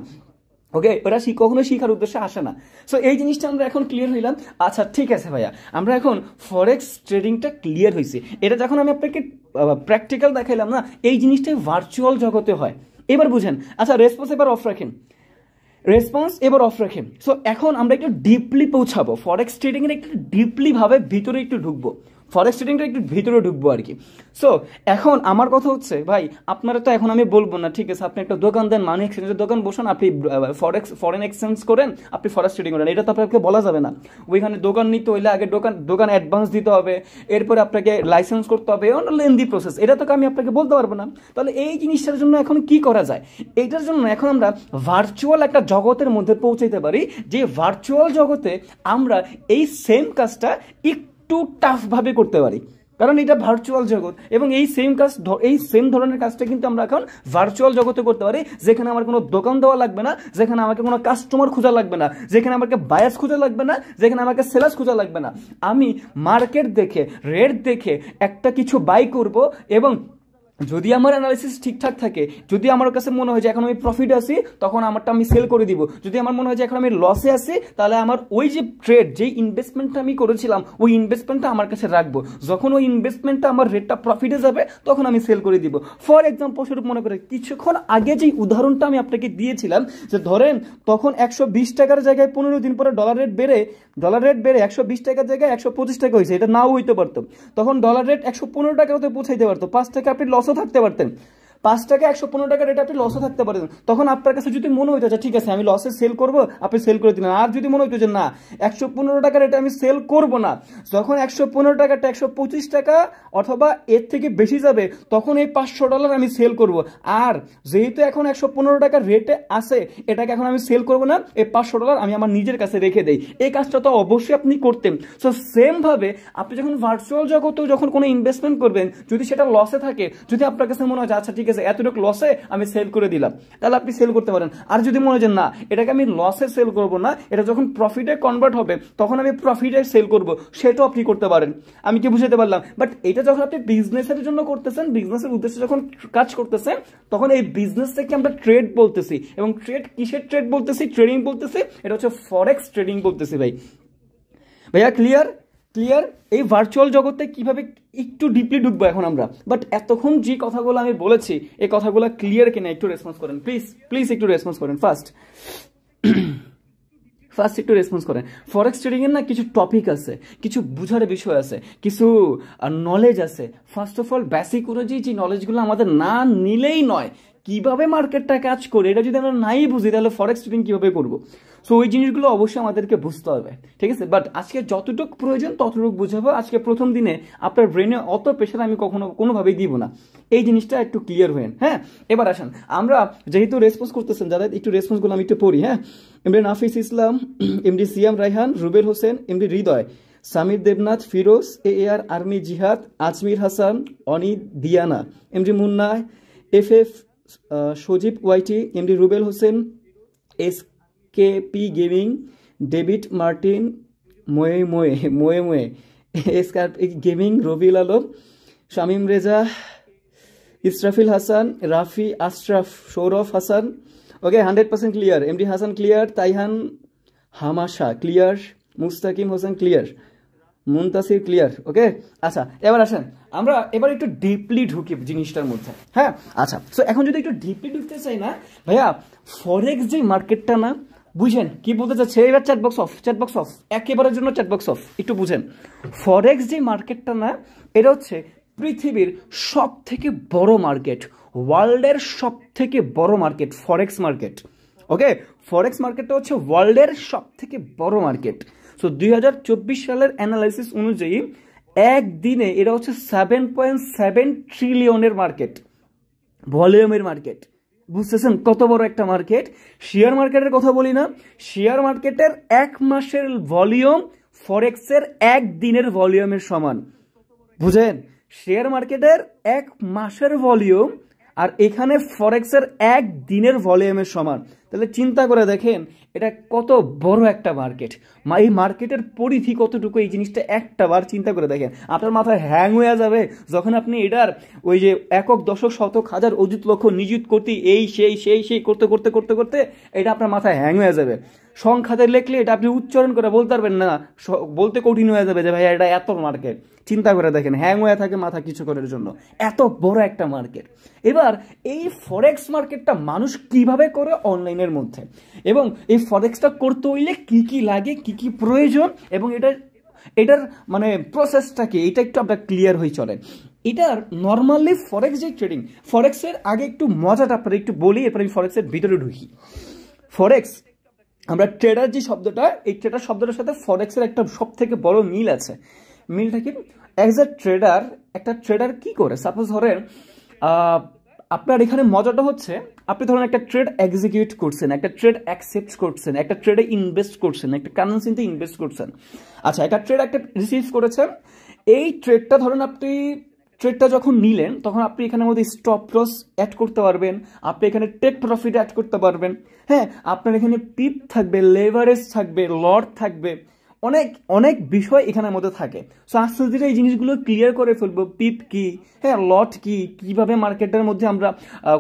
ওকে, ওরা কখনো শিখার উদ্দেশ্যে আসে না। সো এই জিনিসটা আমরা এখন ক্লিয়ার হইলাম। আচ্ছা ঠিক আছে ভাইয়া, আমরা এখন ফরেক্স ট্রেডিংটা ক্লিয়ার হয়েছি, এটা যখন আমি আপনাকে প্র্যাকটিক্যাল দেখাইলাম না, এই জিনিসটাই ভার্চুয়াল জগতে হয়। এবার বুঝেন। আচ্ছা রেসপন্স এবার অফ রাখেন, সো এখন আমরা একটু ডিপলি পৌঁছাবো, ফরেক্স ট্রেডিং এর একটু ডিপলি ভাবে ভিতরে একটু ঢুকবো, ফরেক্স ট্রেডিংটা একটু ভিতরে ঢুকবো আর কি। সো এখন আমার কথা হচ্ছে ভাই, আপনারা তো এখন আমি বলবো না ঠিক আছে আপনি একটা দোকান দেন, মানি এক্সচেঞ্জের দোকান বসান, আপনি ফরেন এক্সচেঞ্জ করেন, আপনি ফরেক্স ট্রেডিং করেন, এটা তো আপনাকে বলা যাবে না। ওইখানে দোকান নিতে হইলে আগে দোকান অ্যাডভান্স দিতে হবে, এরপরে আপনাকে লাইসেন্স করতে হবে, লেন্দি প্রসেস, এটা তো আমি আপনাকে বলতে পারবো না। তাহলে এই জিনিসটার জন্য এখন কি করা যায়? এইটার জন্য এখন আমরা ভার্চুয়াল একটা জগতের মধ্যে পৌঁছাইতে পারি, যে ভার্চুয়াল জগতে আমরা এই সেম কাজটা একটু টাফ ভাবে করতে পারি, কারণ এটা ভার্চুয়াল জগৎ। এবং এই সেম ধরনের কাজটা কিন্তু আমরা এখন ভার্চুয়াল জগতে করতে পারি, যেখানে আমার কোনো দোকান দেওয়া লাগবে না, যেখানে আমাকে কোনো কাস্টমার খোঁজা লাগবে না, যেখানে আমাকে বায়ার্স খোঁজা লাগবে না, যেখানে আমাকে সেলার্স খোঁজা লাগবে না। আমি মার্কেট দেখে, রেট দেখে একটা কিছু বাই করব, এবং যদি আমার অ্যানালিসিস ঠিকঠাক থাকে, যদি আমার কাছে মনে হয় যে এখন আমি প্রফিট আছি, তখন আমারটা আমি সেল করে দিব। যদি আমার মনে হয় যে এখন আমি লসে আছি, তাহলে আমার ওই যে ট্রেড, যেই ইনভেস্টমেন্টটা আমি করেছিলাম, ওই ইনভেস্টমেন্টটা আমার কাছে রাখবো। যখন ওই ইনভেস্টমেন্টটা আমার রেটটা প্রফিটে যাবে, তখন আমি সেল করে দিব। ফর এক্সাম্পল স্বরূপ মনে করে কিছুক্ষণ আগে যেই উদাহরণটা আমি আপনাকে দিয়েছিলাম, যে ধরেন তখন 120 টাকার জায়গায় 15 দিন পরে ডলার রেট বেড়ে 120 টাকার জায়গায় 125 টাকা হয়েছে, এটা নাও হইতে পারতো। তখন ডলার রেট 115 টাকাতে পৌঁছাইতে পারতো, 5 টাকা আপনি লসও থাকতে পারতেন, 5 টাকা 115 টাকা রেটে আপনি লসও থাকতে পারেন। তখন আপনার কাছে যদি মনে হইতো যে ঠিক আছে আমি লসে সেল করবো, আপনি সেল করে দিলেন। আর যদি মনে হইতো যে না 115 টাকা রেটে আমি সেল করব না, যখন 115 টাকাটা 125 টাকা অথবা এর থেকে বেশি যাবে, তখন এই $500 আমি সেল করব। আর যেহেতু এখন 115 টাকা রেটে আছে, এটাকে এখন আমি সেল করব না, এই $500 আমি আমার নিজের কাছে রেখে দেই। এই কাজটা তো অবশ্যই আপনি করতেন। সো সেম ভাবে আপনি যখন ভার্চুয়াল জগতেও যখন কোনো ইনভেস্টমেন্ট করবেন, যদি সেটা লসে থাকে, যদি আপনার কাছে মনে হয় আচ্ছা ঠিক আছে এতটুকু লসে আমি সেল করে দিলাম, তাহলে আপনি সেল করতে পারেন। আর যদি মনে হয় যে না এটাকে আমি লসে সেল করব না, এটা যখন প্রফিটে কনভার্ট হবে তখন আমি প্রফিটে সেল করব, সেটাও আপনি করতে পারেন। আমি কি বুঝাতে পারলাম? বাট এটা যখন আপনি বিজনেসের জন্য করতেছেন, বিজনেসের উদ্দেশ্যে যখন কাজ করতেছেন, তখন এই বিজনেস থেকে আমরা ট্রেড বলতেছি। এবং ট্রেড কিসের ট্রেড বলতেছি? ট্রেডিং বলতেছি। এটা হচ্ছে ফরেক্স ট্রেডিং বলতেছি। ভাইয়া ক্লিয়ার? এই ভার্চুয়াল জগতে কিভাবে একটু ডিপলি ঢুকবো এখন আমরা। বাট এতক্ষণ যে কথাগুলো আমি বলেছি, এই কথাগুলো ক্লিয়ার কিনা একটু রেসপন্স করেন প্লিজ একটু রেসপন্স করেন ফার্স্ট একটু রেসপন্স করেন। ফরেক্স ট্রেডিং এর না কিছু টপিক আছে, কিছু বুঝার বিষয় আছে, কিছু নলেজ আছে। ফার্স্ট অফ অল বেসিক অনুযায়ী যে নলেজগুলো আমাদের না নিলেই নয়, কিভাবে মার্কেটটা কাজ করে এটা যদি আমরা নাই বুঝি, তাহলে ফরেক্স ট্রেডিং কিভাবে করবো? সো ওই জিনিসগুলো অবশ্যই আমাদেরকে বুঝতে হবে, ঠিক আছে? বাট আজকে যতটুকু প্রয়োজন ততটুকু বুঝাবো। আজকে প্রথম দিনে আপনার ব্রেনে অত প্রেশার আমি কোনোভাবেই দিব না, এই জিনিসটা একটু ক্লিয়ার হয়েন। হ্যাঁ, এবার আসেন আমরা যেহেতু রেসপন্স করতেছেন, যাদের একটু রেসপন্সগুলো আমি একটু পড়ি। হ্যাঁ, MD Nafis Islam, MD Siam Raihan, Rubel Hossain, MD Hridoy, Samir Debnath, Firoz, AAR army Jihad, Ajmir Hasan, Anid Diana, MD Munna, FF Sajib YT, MD Rubel Hossain, SKP gaming, David Martin, মোয়ে এসকার gaming, Rabiul Alam, Shamim Reza, Israfil Hasan, Rafi Ashraf, Sourav Hasan, okay 100% clear, MD Hasan clear, তাইহান হামাশা clear, Mustakim Hossain clear, Muntasir clear. Okay আচ্ছা, এবার আসেন আমরা এবার একটু ডিপলি ঢুকি জিনিসটার মধ্যে। হ্যাঁ আচ্ছা, সো এখন যদি একটু ডিপলি ঢুকতে চাই না ভাইয়া, ফরেক্স যে মার্কেটটা না, বুঝেন কি বলতে চাচ্ছে? এবার চ্যাটবক্স অফ একেবারের জন্য চ্যাটবক্স অফ, একটু বুঝেন। ফরেক্স যে মার্কেটটা না, এটা হচ্ছে পৃথিবীর সব থেকে বড় মার্কেট, ওয়ার্ল্ডের সব থেকে বড় মার্কেট ফরেক্স মার্কেট। ওকে, ফরেক্স মার্কেটটা হচ্ছে ওয়ার্ল্ডের সব থেকে বড় মার্কেট। সো 2024 সালের অ্যানালাইসিস অনুযায়ী একদিনে এটা হচ্ছে 7.7 ট্রিলিয়নের মার্কেট, ভলিউমের মার্কেট। বুঝতেছেন কত বড় একটা মার্কেট? শেয়ার মার্কেটের কথা বলি না, শেয়ার মার্কেটের এক মাসের ভলিউম ফরেক্সের একদিনের ভলিউমের সমান। বুঝেন, শেয়ার মার্কেটের এক মাসের ভলিউম আর এখানে ফরেক্সের এক দিনের ভলিউমের সমান। তাহলে চিন্তা করে দেখেন এটা কত বড় একটা মার্কেট, এই মার্কেটের পরিধি কতটুকু, এই জিনিসটা একটা বার চিন্তা করে দেখেন। আপনার মাথায় হ্যাং হয়ে যাবে যখন আপনি এটার ওই যে একক দশক শতক হাজার অযুত লক্ষ নিযুত করতে এই সেই করতে করতে করতে করতে এটা আপনার মাথায় হ্যাং হয়ে যাবে। সংখ্যাতে লিখলে এটা আপনি উচ্চারণ করে বলতে পারবেন না, বলতে কঠিন হয়ে যাবে যে ভাই এটা এত মার্কেট। চিন্তা করে দেখেন, হ্যাং হয়ে থাকে মাথা কিছু করার জন্য, এত বড় একটা মার্কেট। এবার এই ফরেক্স মার্কেটটা মানুষ কিভাবে করে অনলাইনের মধ্যে, এবং এই ফরেক্সটা করতে হইলে কি কি লাগে, কি কি প্রয়োজন, এবং এটার মানে প্রসেসটা কি, এটা একটু আপনার ক্লিয়ার হয়ে চলেন। এটার নর্মালি ফরেক্স যে ট্রেডিং, ফরেক্সের আগে একটু মজাটা আপনারা একটু বলি, এরপরে আমি ফরেক্সের ভিতরে ঢুকি। ফরেক্স আমরা ট্রেডার যে শব্দটা, এই ট্রেডার শব্দটার সাথে ফরেক্সের একটা সব থেকে বড় মিল আছে। মিলটা কি? অ্যাজ এ ট্রেডার, একটা ট্রেডার কি করে, সাপোজ ধরেন আপনার এখানে মজাটা হচ্ছে আপনি ধরেন একটা ট্রেড এক্সিকিউট করছেন, একটা ট্রেড অ্যাকসেপ্ট করছেন, একটা ট্রেডে ইনভেস্ট করছেন, একটা কারেন্সিতে ইনভেস্ট করছেন। আচ্ছা, একটা ট্রেড একটা রিসিভ করেছেন, এই ট্রেডটা ধরেন আপনি ট্রেডটা যখন নিলেন তখন আপনি এখানের মধ্যে স্টপ লস অ্যাড করতে পারবেন, আপনি এখানে টেক প্রফিট অ্যাড করতে পারবেন। হ্যাঁ, আপনার এখানে পিপ থাকবে, লেভারেজ থাকবে, লট থাকবে, অনেক অনেক বিষয় এখানের মধ্যে থাকে। সো আস্তে ধীরে এই জিনিসগুলো ক্লিয়ার করে ফেলবো, পিপ কি, হ্যাঁ লট কি, কিভাবে মার্কেটের মধ্যে আমরা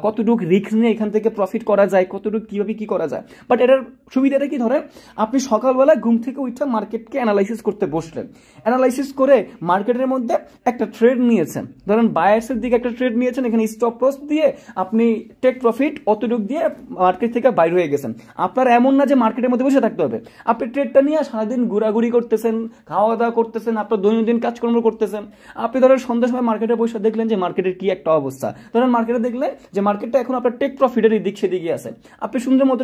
কতটুকু রিস্ক নিয়ে এখান থেকে প্রফিট করা যায়, কতটুকু কিভাবে কি করা যায়। বাট এটার সুবিধাটা কি, ধরেন আপনি সকালবেলা ঘুম থেকে উঠে মার্কেটকে অ্যানালাইসিস করতে বসলেন, অ্যানালাইসিস করে মার্কেটের মধ্যে একটা ট্রেড নিয়েছেন, ধরেন বায়ার্সের দিকে একটা ট্রেড নিয়েছেন, এখানে স্টপ লস দিয়ে আপনি টেক প্রফিট অতটুকু দিয়ে মার্কেট থেকে বাইর হয়ে গেছেন। আপনার এমন না যে মার্কেটের মধ্যে বসে থাকতে হবে, আপনি ট্রেডটা নিয়ে সারাদিন ঘোরাঘুরি করতেছেন, খাওয়া দাওয়া করতেছেন, আপনার দৈনন্দিন কাজকর্ম করতেছেন। আপনি ধরেন সন্ধ্যার সময় মার্কেটে বসে দেখলেন যে মার্কেটের কি একটা অবস্থা, ধরেন মার্কেটে দেখলেন যে মার্কেটটা এখন আপনার টেক প্রফিটের দিক সেদিকে আছে, আপনি সুন্দর মতো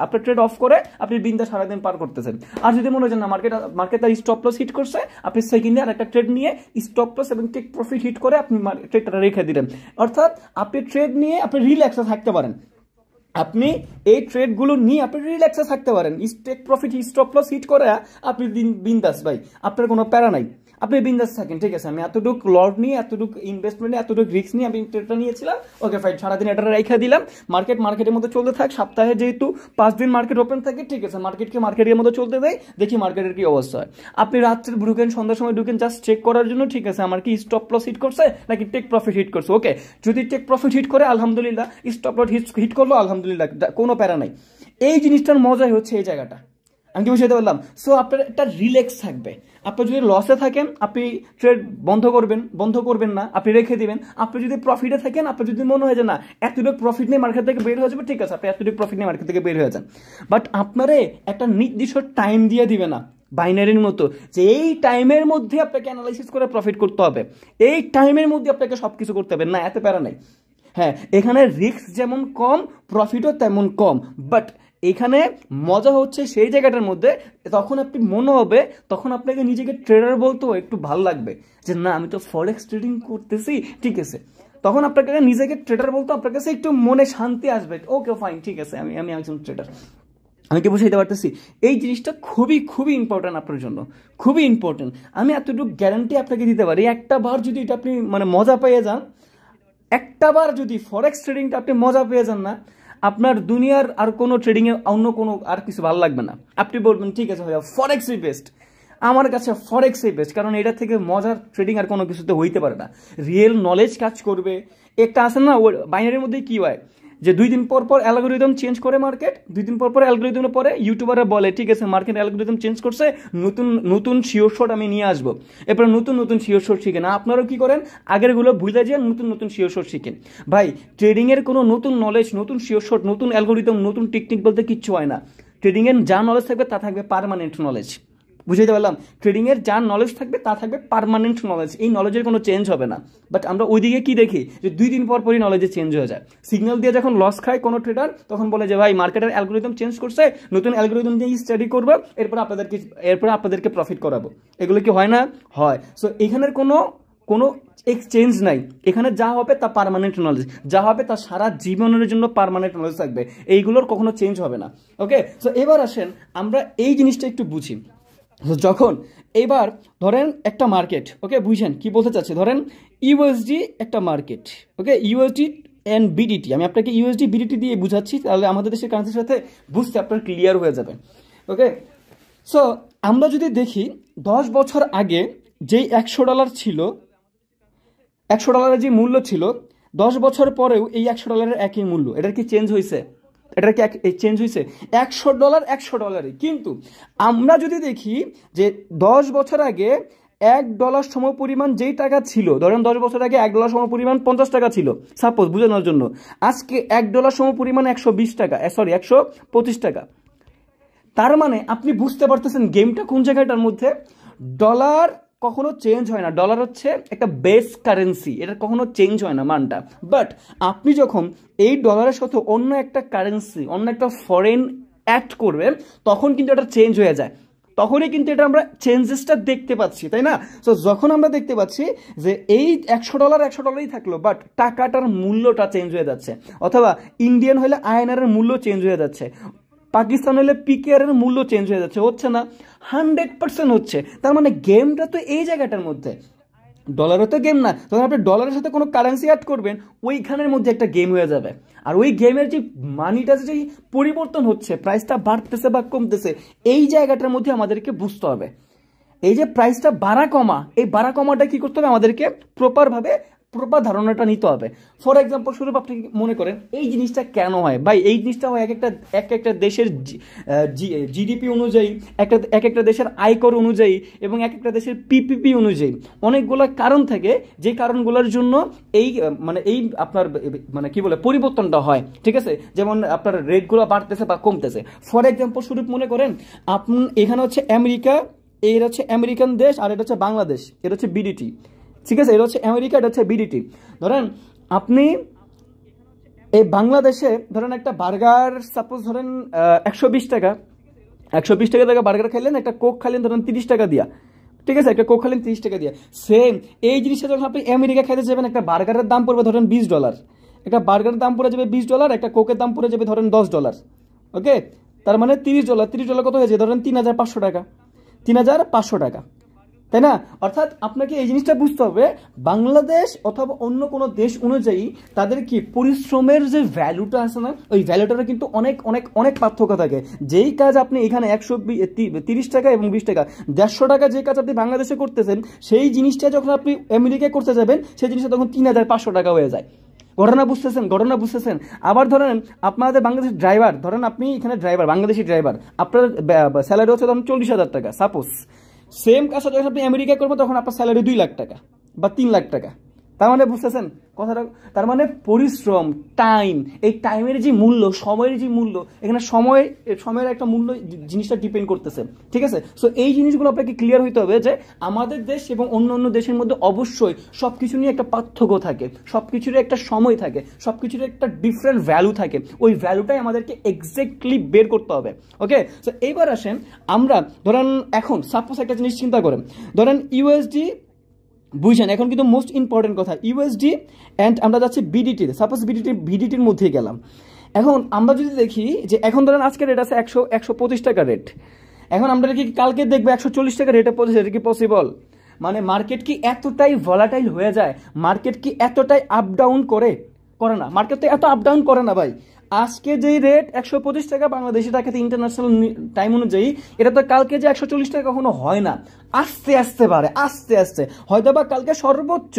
আপনার ট্রেড অফ করে আপনি দিনটা সারাদিন পার করতেছেন। আর যদি মনে হয় না মার্কেট তার স্টপ লস হিট করছে, আপনি সেকেন্ডে আর একটা ট্রেড নিয়ে স্টপ লস এবং টেক প্রফিট হিট করে আপনি ট্রেডটা রেখে দিলেন। অর্থাৎ আপনি ট্রেড নিয়ে আপনি রিল্যাক্সে থাকতে পারেন, আপনি এই ট্রেডগুলো নিয়ে আপনি রিল্যাক্সে থাকতে পারেন, take profit stop loss hit করে আপনি বিন্দাস ভাই, আপনার কোনো প্যারা নাই, আপনি বিন্দাস থাকেন। ঠিক আছে, আমি এতটুকু লট নিয়ে, এতটুকু ইনভেস্টমেন্ট, এতটুকু রিস্ক নিয়ে আমি ট্রেডটা নিয়েছিলাম, ওকে ফাইন, সারাদিন এটা রেখে দিলাম, মার্কেটের মধ্যে চলতে থাক, সপ্তাহে যেহেতু 5 দিন মার্কেট ওপেন থাকে, ঠিক আছে মার্কেটের মধ্যে চলতে দেয়, দেখি মার্কেটের কি অবস্থা হয়। আপনি রাত্রে ঢুকেন, সন্ধ্যার সময় ঢুকেন জাস্ট চেক করার জন্য, ঠিক আছে আমার কি স্টপ লস হিট করছে নাকি টেক প্রফিট হিট করছে। ওকে, যদি টেক প্রফিট হিট করে আলহামদুলিল্লাহ, স্টপ লস হিট করলো আলহামদুলিল্লাহ, কোনো প্যারা নাই। এই জিনিসটার মজাই হচ্ছে এই জায়গাটা, আমি কি বুঝতে পারলাম? সো আপনার একটা রিল্যাক্স থাকবে। আপনি যদি লসে থাকেন আপনি ট্রেড বন্ধ করবেন না, আপনি রেখে দিবেন। আপনি যদি প্রফিটে থাকেন, আপনি যদি মনে হয় যে না এতটুকু প্রফিট নিয়ে মার্কেট থেকে বের হয়ে যাবে, ঠিক আছে আপনি এতটুকু প্রফিট নিয়ে মার্কেট থেকে বের হয়ে যান। বাট আপনারে একটা নির্দিষ্ট টাইম দিয়ে দিবে না, বাইনারির মতো, যে এই টাইমের মধ্যে আপনাকে অ্যানালাইসিস করে প্রফিট করতে হবে, এই টাইমের মধ্যে আপনাকে সবকিছু করতে হবে না, এত প্যারা নাই। হ্যাঁ, এখানে রিস্ক যেমন কম, প্রফিটও তেমন কম। বাট এখানে মজা হচ্ছে সেই জায়গাটার মধ্যে, তখন আপনি মনে হবে, তখন আপনাকে নিজেকে ট্রেডার বলতেও একটু ভালো লাগবে যে না আমি তো ফরেক্স ট্রেডিং করতেছি, ঠিক আছে। তখন আপনাকে নিজেকে ট্রেডার বলতে আপনার কাছে একটু মনে শান্তি আসবে, ওকে ফাইন, ঠিক আছে আমি একজন ট্রেডার। আমি কি বুঝাইতে পারতেছি? এই জিনিসটা খুবই খুবই ইম্পর্টেন্ট আপনার জন্য, খুবই ইম্পর্টেন্ট। আমি এতটুকু গ্যারান্টি আপনাকে দিতে পারি, একটা বার যদি এটা আপনি মানে মজা পেয়ে যান, একটা বার যদি ফরেক্স ট্রেডিংটা আপনি মজা পেয়ে যান না, আপনার দুনিয়ার আর কোনো ট্রেডিংয়ে অন্য কোনো আর কিছু ভালো লাগবে না। আপনি বলবেন ঠিক আছে ভাইয়া ফরেক্সই বেস্ট, আমার কাছে ফরেক্সই বেস্ট, কারণ এটা থেকে মজার ট্রেডিং আর কোনো কিছুতে হইতে পারে না। রিয়েল নলেজ কাজ করবে। একটা আছে না, ওই বাইনারির মধ্যে কি হয় যে 2 দিন পর পর অ্যালগোরিদম চেঞ্জ করে মার্কেট, 2 দিন পর পর অ্যালগোরিদমের পরে ইউটিউবাররা বলে ঠিক আছে মার্কেট অ্যালগোরিদম চেঞ্জ করছে, নতুন নতুন শিওর শট আমি নিয়ে আসবো, এরপর নতুন নতুন শিওর শট শিখেন। আপনারাও কি করেন, আগেরগুলো ভুলে যান, নতুন নতুন শিওর শট শিখেন। ভাই ট্রেডিংয়ের কোনো নতুন নলেজ, নতুন শিওর শট, নতুন অ্যালগোরিদম, নতুন টেকনিক বলতে কিচ্ছু হয় না। ট্রেডিংয়ের যা নলেজ থাকবে তা থাকবে পার্মানেন্ট নলেজ। বুঝাইতে পারলাম? ট্রেডিংয়ের যা নলেজ থাকবে তা থাকবে পার্মানেন্ট নলেজ, এই নলেজের কোনো চেঞ্জ হবে না। বাট আমরা ওইদিকে কি দেখি যে 2 দিন পর পরই নলেজে চেঞ্জ হয়ে যায়। সিগন্যাল দিয়ে যখন লস খায় কোনো ট্রেডার, তখন বলে যে ভাই মার্কেটের অ্যালগোরিদম চেঞ্জ করছে, নতুন অ্যালগোরিদম দিয়ে স্টাডি করবো, এরপর আপনাদেরকে প্রফিট করাবো। এগুলো কি হয় না? হয়। সো এখানের কোনো এক্সচেঞ্জ নাই, এখানে যা হবে তা পার্মানেন্ট নলেজ, যা হবে তা সারা জীবনের জন্য পার্মানেন্ট নলেজ থাকবে, এইগুলোর কখনো চেঞ্জ হবে না। ওকে, সো এবার আসেন আমরা এই জিনিসটা একটু বুঝি। যখন এবার ধরেন একটা মার্কেট, ওকে বুঝছেন কি বলতে চাচ্ছি, ধরেন ইউএসডি একটা market, okay USD and BDT, আমি আপনাকে ইউএসডি বিডিটি দিয়ে বুঝাচ্ছি, তাহলে আমাদের দেশের কারেন্সির সাথে বুঝতে আপনার ক্লিয়ার হয়ে যাবে। ওকে, সো আমরা যদি দেখি 10 বছর আগে যেই $100 ছিল, $100 যে মূল্য ছিল, 10 বছর পরেও এই $100 একই মূল্য। এটার কি চেঞ্জ হয়েছে? এটার কি চেঞ্জ হয়েছে? $100 $100। কিন্তু আমরা যদি দেখি যে 10 বছর আগে $1 সম পরিমাণ যেই টাকা ছিল, ধরেন 10 বছর আগে $1 সম পরিমাণ 50 টাকা ছিল, সাপোজ বোঝানোর জন্য, আজকে $1 সম পরিমাণ 120 টাকা, 125 টাকা। তার মানে আপনি বুঝতে পারতেছেন গেমটা কোন জায়গাটার মধ্যে। ডলার কখনো চেঞ্জ হয় না, ডলার হচ্ছে একটা বেস কারেন্সি, এটা কখনো চেঞ্জ হয় না মানটা। বাট আপনি যখন এই ডলারের সাথে অন্য একটা কারেন্সি, অন্য একটা ফরেন অ্যাড করবেন, তখন কিন্তু এটা চেঞ্জ হয়ে যায়, তখনই কিন্তু এটা আমরা চেঞ্জেসটা দেখতে পাচ্ছি, তাই না? সো যখন আমরা দেখতে পাচ্ছি যে এই $100 $100ই থাকলো, বাট টাকাটার মূল্যটা চেঞ্জ হয়ে যাচ্ছে, অথবা ইন্ডিয়ান হলে INR এর মূল্য চেঞ্জ হয়ে যাচ্ছে, পাকিস্তান হলে PKR এর মূল্য চেঞ্জ হয়ে যাচ্ছে, হচ্ছে না? 100% হচ্ছে। তার মানে গেমটা তো এই জায়গাটার মধ্যে, ডলারও তো গেম না। তখন আপনি ডলারের সাথে কোনো কারেন্সি অ্যাড করবেন, ওইখানের মধ্যে একটা গেম হয়ে যাবে। আর ওই গেমের যে মানিটা যে পরিবর্তন হচ্ছে, প্রাইসটা বাড়তেছে বা কমতেছে, এই জায়গাটার মধ্যে আমাদেরকে বুঝতে হবে। এই যে প্রাইসটা বাড়া কমা, এই বাড়া কমাটা কি করতে হবে, আমাদেরকে প্রপার ধারণাটা নিতে হবে। ফর এক্সাম্পল স্বরূপ আপনি মনে করেন এই জিনিসটা কেন হয় ভাই, এই জিনিসটা হয় এক একটা দেশের জিডিপি অনুযায়ী, এক একটা দেশের আয়কর অনুযায়ী, এবং এক একটা দেশের পিপিপি অনুযায়ী অনেকগুলো কারণ থাকে, যে কারণগুলোর জন্য এই আপনার কি বলে পরিবর্তনটা হয়। ঠিক আছে, যেমন আপনার রেটগুলো বাড়তেছে বা কমতেছে। ফর এক্সাম্পল স্বরূপ মনে করেন এখানে হচ্ছে আমেরিকা, এর হচ্ছে আমেরিকান দেশ, আর এটা হচ্ছে বাংলাদেশ, এটা হচ্ছে বিডিটি। ঠিক আছে, এটা হচ্ছে আমেরিকা, এটা হচ্ছে বিডিটি। ধরেন আপনি এই বাংলাদেশে ধরেন একটা বার্গার, সাপোজ ধরেন 120 টাকা, 120 টাকা থেকে বার্গার খাইলেন, একটা কোক খাইলেন ধরেন 30 টাকা দিয়া। ঠিক আছে, একটা কোক খাইলেন 30 টাকা দিয়া। সেম এই জিনিসটা যখন আপনি আমেরিকা খাইতে যাবেন, একটা বার্গারের দাম পড়বে ধরেন $20, একটা বার্গারের দাম পড়ে যাবে $20, একটা কোকের দাম পড়ে যাবে ধরেন $10। ওকে, তার মানে $30 কত হয়েছে, ধরেন 3500 টাকা, 3500 টাকা, তাই না? অর্থাৎ আপনাকে এই জিনিসটা বুঝতে হবে, বাংলাদেশ অথবা অন্য কোনো দেশ অনুযায়ী তাদের কি পরিশ্রমের যে ভ্যালুটা আছে না, ওই ভ্যালুটার কিন্তু অনেক অনেক অনেক পার্থক্য থাকে। যেই কাজ আপনি এখানে 130 টাকা এবং 20 টাকা, 150 টাকা যে কাজ আপনি বাংলাদেশে করতেছেন, সেই জিনিসটা যখন আপনি আমেরিকায় করতে যাবেন, সেই জিনিসটা তখন 3500 টাকা হয়ে যায়। ঘটনা বুঝতেছেন? আবার ধরেন আপনাদের বাংলাদেশের ড্রাইভার, ধরেন আপনি এখানে ড্রাইভার, বাংলাদেশি ড্রাইভার, আপনার স্যালারি হচ্ছে ধরুন 40,000 টাকা সাপোজ। সেম কাজটা যখন আপনি আমেরিকায় করবেন, তখন আপনার স্যালারি 2 লাখ টাকা বা 3 লাখ টাকা। তার মানে বুঝতেছেন কথাটা? তার মানে পরিশ্রম, টাইম, এই টাইমের যে মূল্য, সময়ের যে মূল্য, এখানে সময়ের একটা মূল্য জিনিসটা ডিপেন্ড করতেছে। ঠিক আছে, সো এই জিনিসগুলো আপনাকে ক্লিয়ার হইতে হবে যে আমাদের দেশ এবং অন্য অন্য দেশের মধ্যে অবশ্যই সবকিছু নিয়ে একটা পার্থক্য থাকে, সবকিছুর একটা সময় থাকে, সবকিছুর একটা ডিফারেন্ট ভ্যালু থাকে। ওই ভ্যালুটাই আমাদেরকে এক্স্যাক্টলি বের করতে হবে। ওকে, সো এইবার আসেন আমরা ধরেন এখন সাপোজ একটা জিনিস চিন্তা করেন, ধরেন ইউএসডি, বুঝছেন? এখন কিন্তু মোস্ট ইম্পর্টেন্ট কথা, ইউএসডি অ্যান্ড আমরা যাচ্ছি বিডিটি, সাপোজ বিডিটির মধ্যে গেলাম। এখন আমরা যদি দেখি যে এখন ধরেন আজকে রেট আছে 125 টাকা রেট, এখন আমরা কি কালকে দেখবো 140 টাকা রেটে পৌঁছে, এটা কি পসিবল? মানে মার্কেট কি এতটাই ভলাটাইল হয়ে যায়? মার্কেট কি এতটাই আপ ডাউন করে না? মার্কেট তো এত আপ ডাউন করে না ভাই। আজকে যেই রেট 125 টাকা বাংলাদেশি টাকাতে ইন্টারন্যাশনাল টাইম অনুযায়ী, এটা তো কালকে যে 140 টাকা কখনো হয় না, আস্তে আস্তে বাড়ে, আস্তে আস্তে। হয়তো বা কালকে সর্বোচ্চ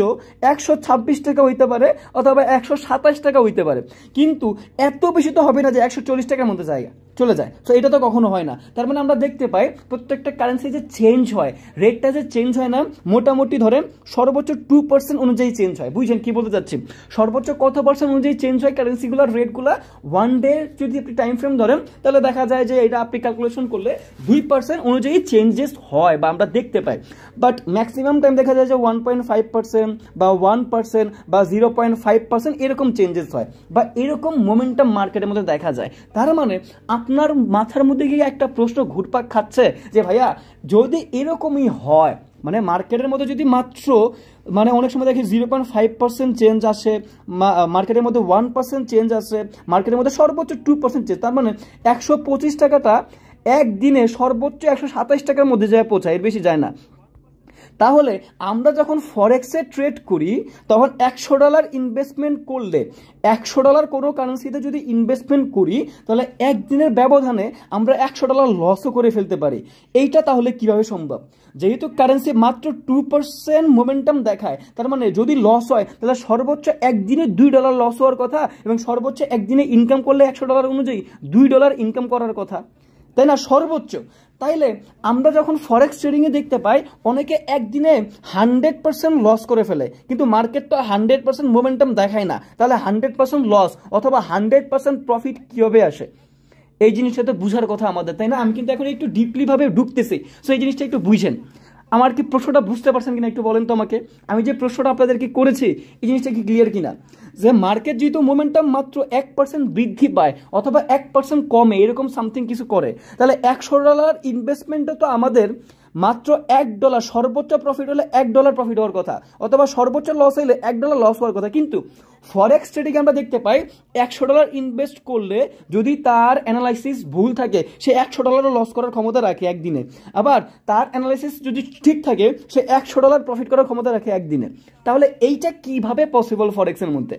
126 টাকা হইতে পারে অথবা 127 টাকা হইতে পারে, কিন্তু এত বেশি তো হবে না যে 140 টাকার মধ্যে জায়গা চলে যায়। তো এটা তো কখনো হয় না। তার মানে আমরা দেখতে পাই প্রত্যেকটা কারেন্সি যে চেঞ্জ হয়, রেটটা যে চেঞ্জ হয় না, মোটামুটি ধরেন সর্বোচ্চ 2% অনুযায়ী চেঞ্জ হয়। বুঝছেন কি বলতে চাচ্ছি? সর্বোচ্চ কত পার্সেন্ট অনুযায়ী চেঞ্জ হয় কারেন্সিগুলোর রেটগুলো? ওয়ান ডে যদি আপনি টাইম ফ্রেম ধরেন, তাহলে দেখা যায় যে এটা আপনি ক্যালকুলেশন করলে 2% অনুযায়ী চেঞ্জেস হয় বা আমরা দেখতে পাই। বাট ম্যাক্সিমাম টাইম দেখা যায় যে 1.5% বা 1% বা 0.5% এরকম চেঞ্জেস হয়, বা এরকম মোমেন্টাম মার্কেটের মধ্যে দেখা যায়। তার মানে আপনার মাথার মধ্যে গিয়ে একটা প্রশ্ন ঘুরপাক খাচ্ছে যে ভাইয়া, যদি এরকমই হয়, মানে মার্কেটের মধ্যে যদি মাত্র মানে অনেক সময় দেখি 0.5% চেঞ্জ আসে, মার্কেটের মধ্যে 1% চেঞ্জ আসে, মার্কেটের মধ্যে সর্বোচ্চ 2% চেঞ্জ, তার মানে 125 টাকাটা একদিনে সর্বোচ্চ 127 টাকার মধ্যে যায় পৌঁছায়, এর বেশি যায় না। তাহলে আমরা যখন ফরেক্সে ট্রেড করি, তখন $100 ইনভেস্টমেন্ট করলে, $100 কোনো কারেন্সিতে যদি ইনভেস্টমেন্ট করি, তাহলে একদিনের ব্যবধানে আমরা $100 লসও করে ফেলতে পারি। এইটা তাহলে কিভাবে সম্ভব? যেহেতু কারেন্সি মাত্র 2% মোমেন্টাম দেখায়, তার মানে যদি লস হয় তাহলে সর্বোচ্চ একদিনে $2 লস হওয়ার কথা, এবং সর্বোচ্চ একদিনে ইনকাম করলে $100 অনুযায়ী $2 ইনকাম করার কথা, তাই না? সর্বোচ্চ। তাইলে আমরা যখন ফরেক্স ট্রেডিংয়ে দেখতে পাই অনেকে একদিনে 100% লস করে ফেলে, কিন্তু মার্কেট তো 100% মোমেন্টাম দেখায় না, তাহলে 100% লস অথবা 100% প্রফিট কীভাবে আসে? এই জিনিসটা তো বুঝার কথা আমাদের, তাই না? আমি কিন্তু এখন একটু ডিপলি ভাবে ঢুকতেছি, সো এই জিনিসটা একটু বুঝেন। আমার কি প্রশ্নটা বুঝতে পারছেন কিনা একটু বলেন তো আমাকে। আমি যে প্রশ্নটা আপনাদেরকে করেছি, এই জিনিসটা কি ক্লিয়ার কিনা? যে মার্কেট যেহেতু মোমেন্টাম মাত্র 1% বৃদ্ধি পায় অথবা 1% কমে, এরকম সামথিং কিছু করে, তাহলে $100 ইনভেস্টমেন্টটা তো আমাদের মাত্র $1, সর্বোচ্চ প্রফিট হলে $1 প্রফিট হওয়ার কথা, অথবা সর্বোচ্চ লস হলে $1 লস হওয়ার কথা। কিন্তু ফরেক্স ট্রেডিংয়ে আমরা দেখতে পাই $100 ইনভেস্ট করলে যদি তার অ্যানালাইসিস ভুল থাকে, সে $100 লস করার ক্ষমতা রাখে একদিনে। আবার তার অ্যানালাইসিস যদি ঠিক থাকে, সে $100 প্রফিট করার ক্ষমতা রাখে একদিনে। তাহলে এইটা কিভাবে পসিবল ফরেক্সের মধ্যে?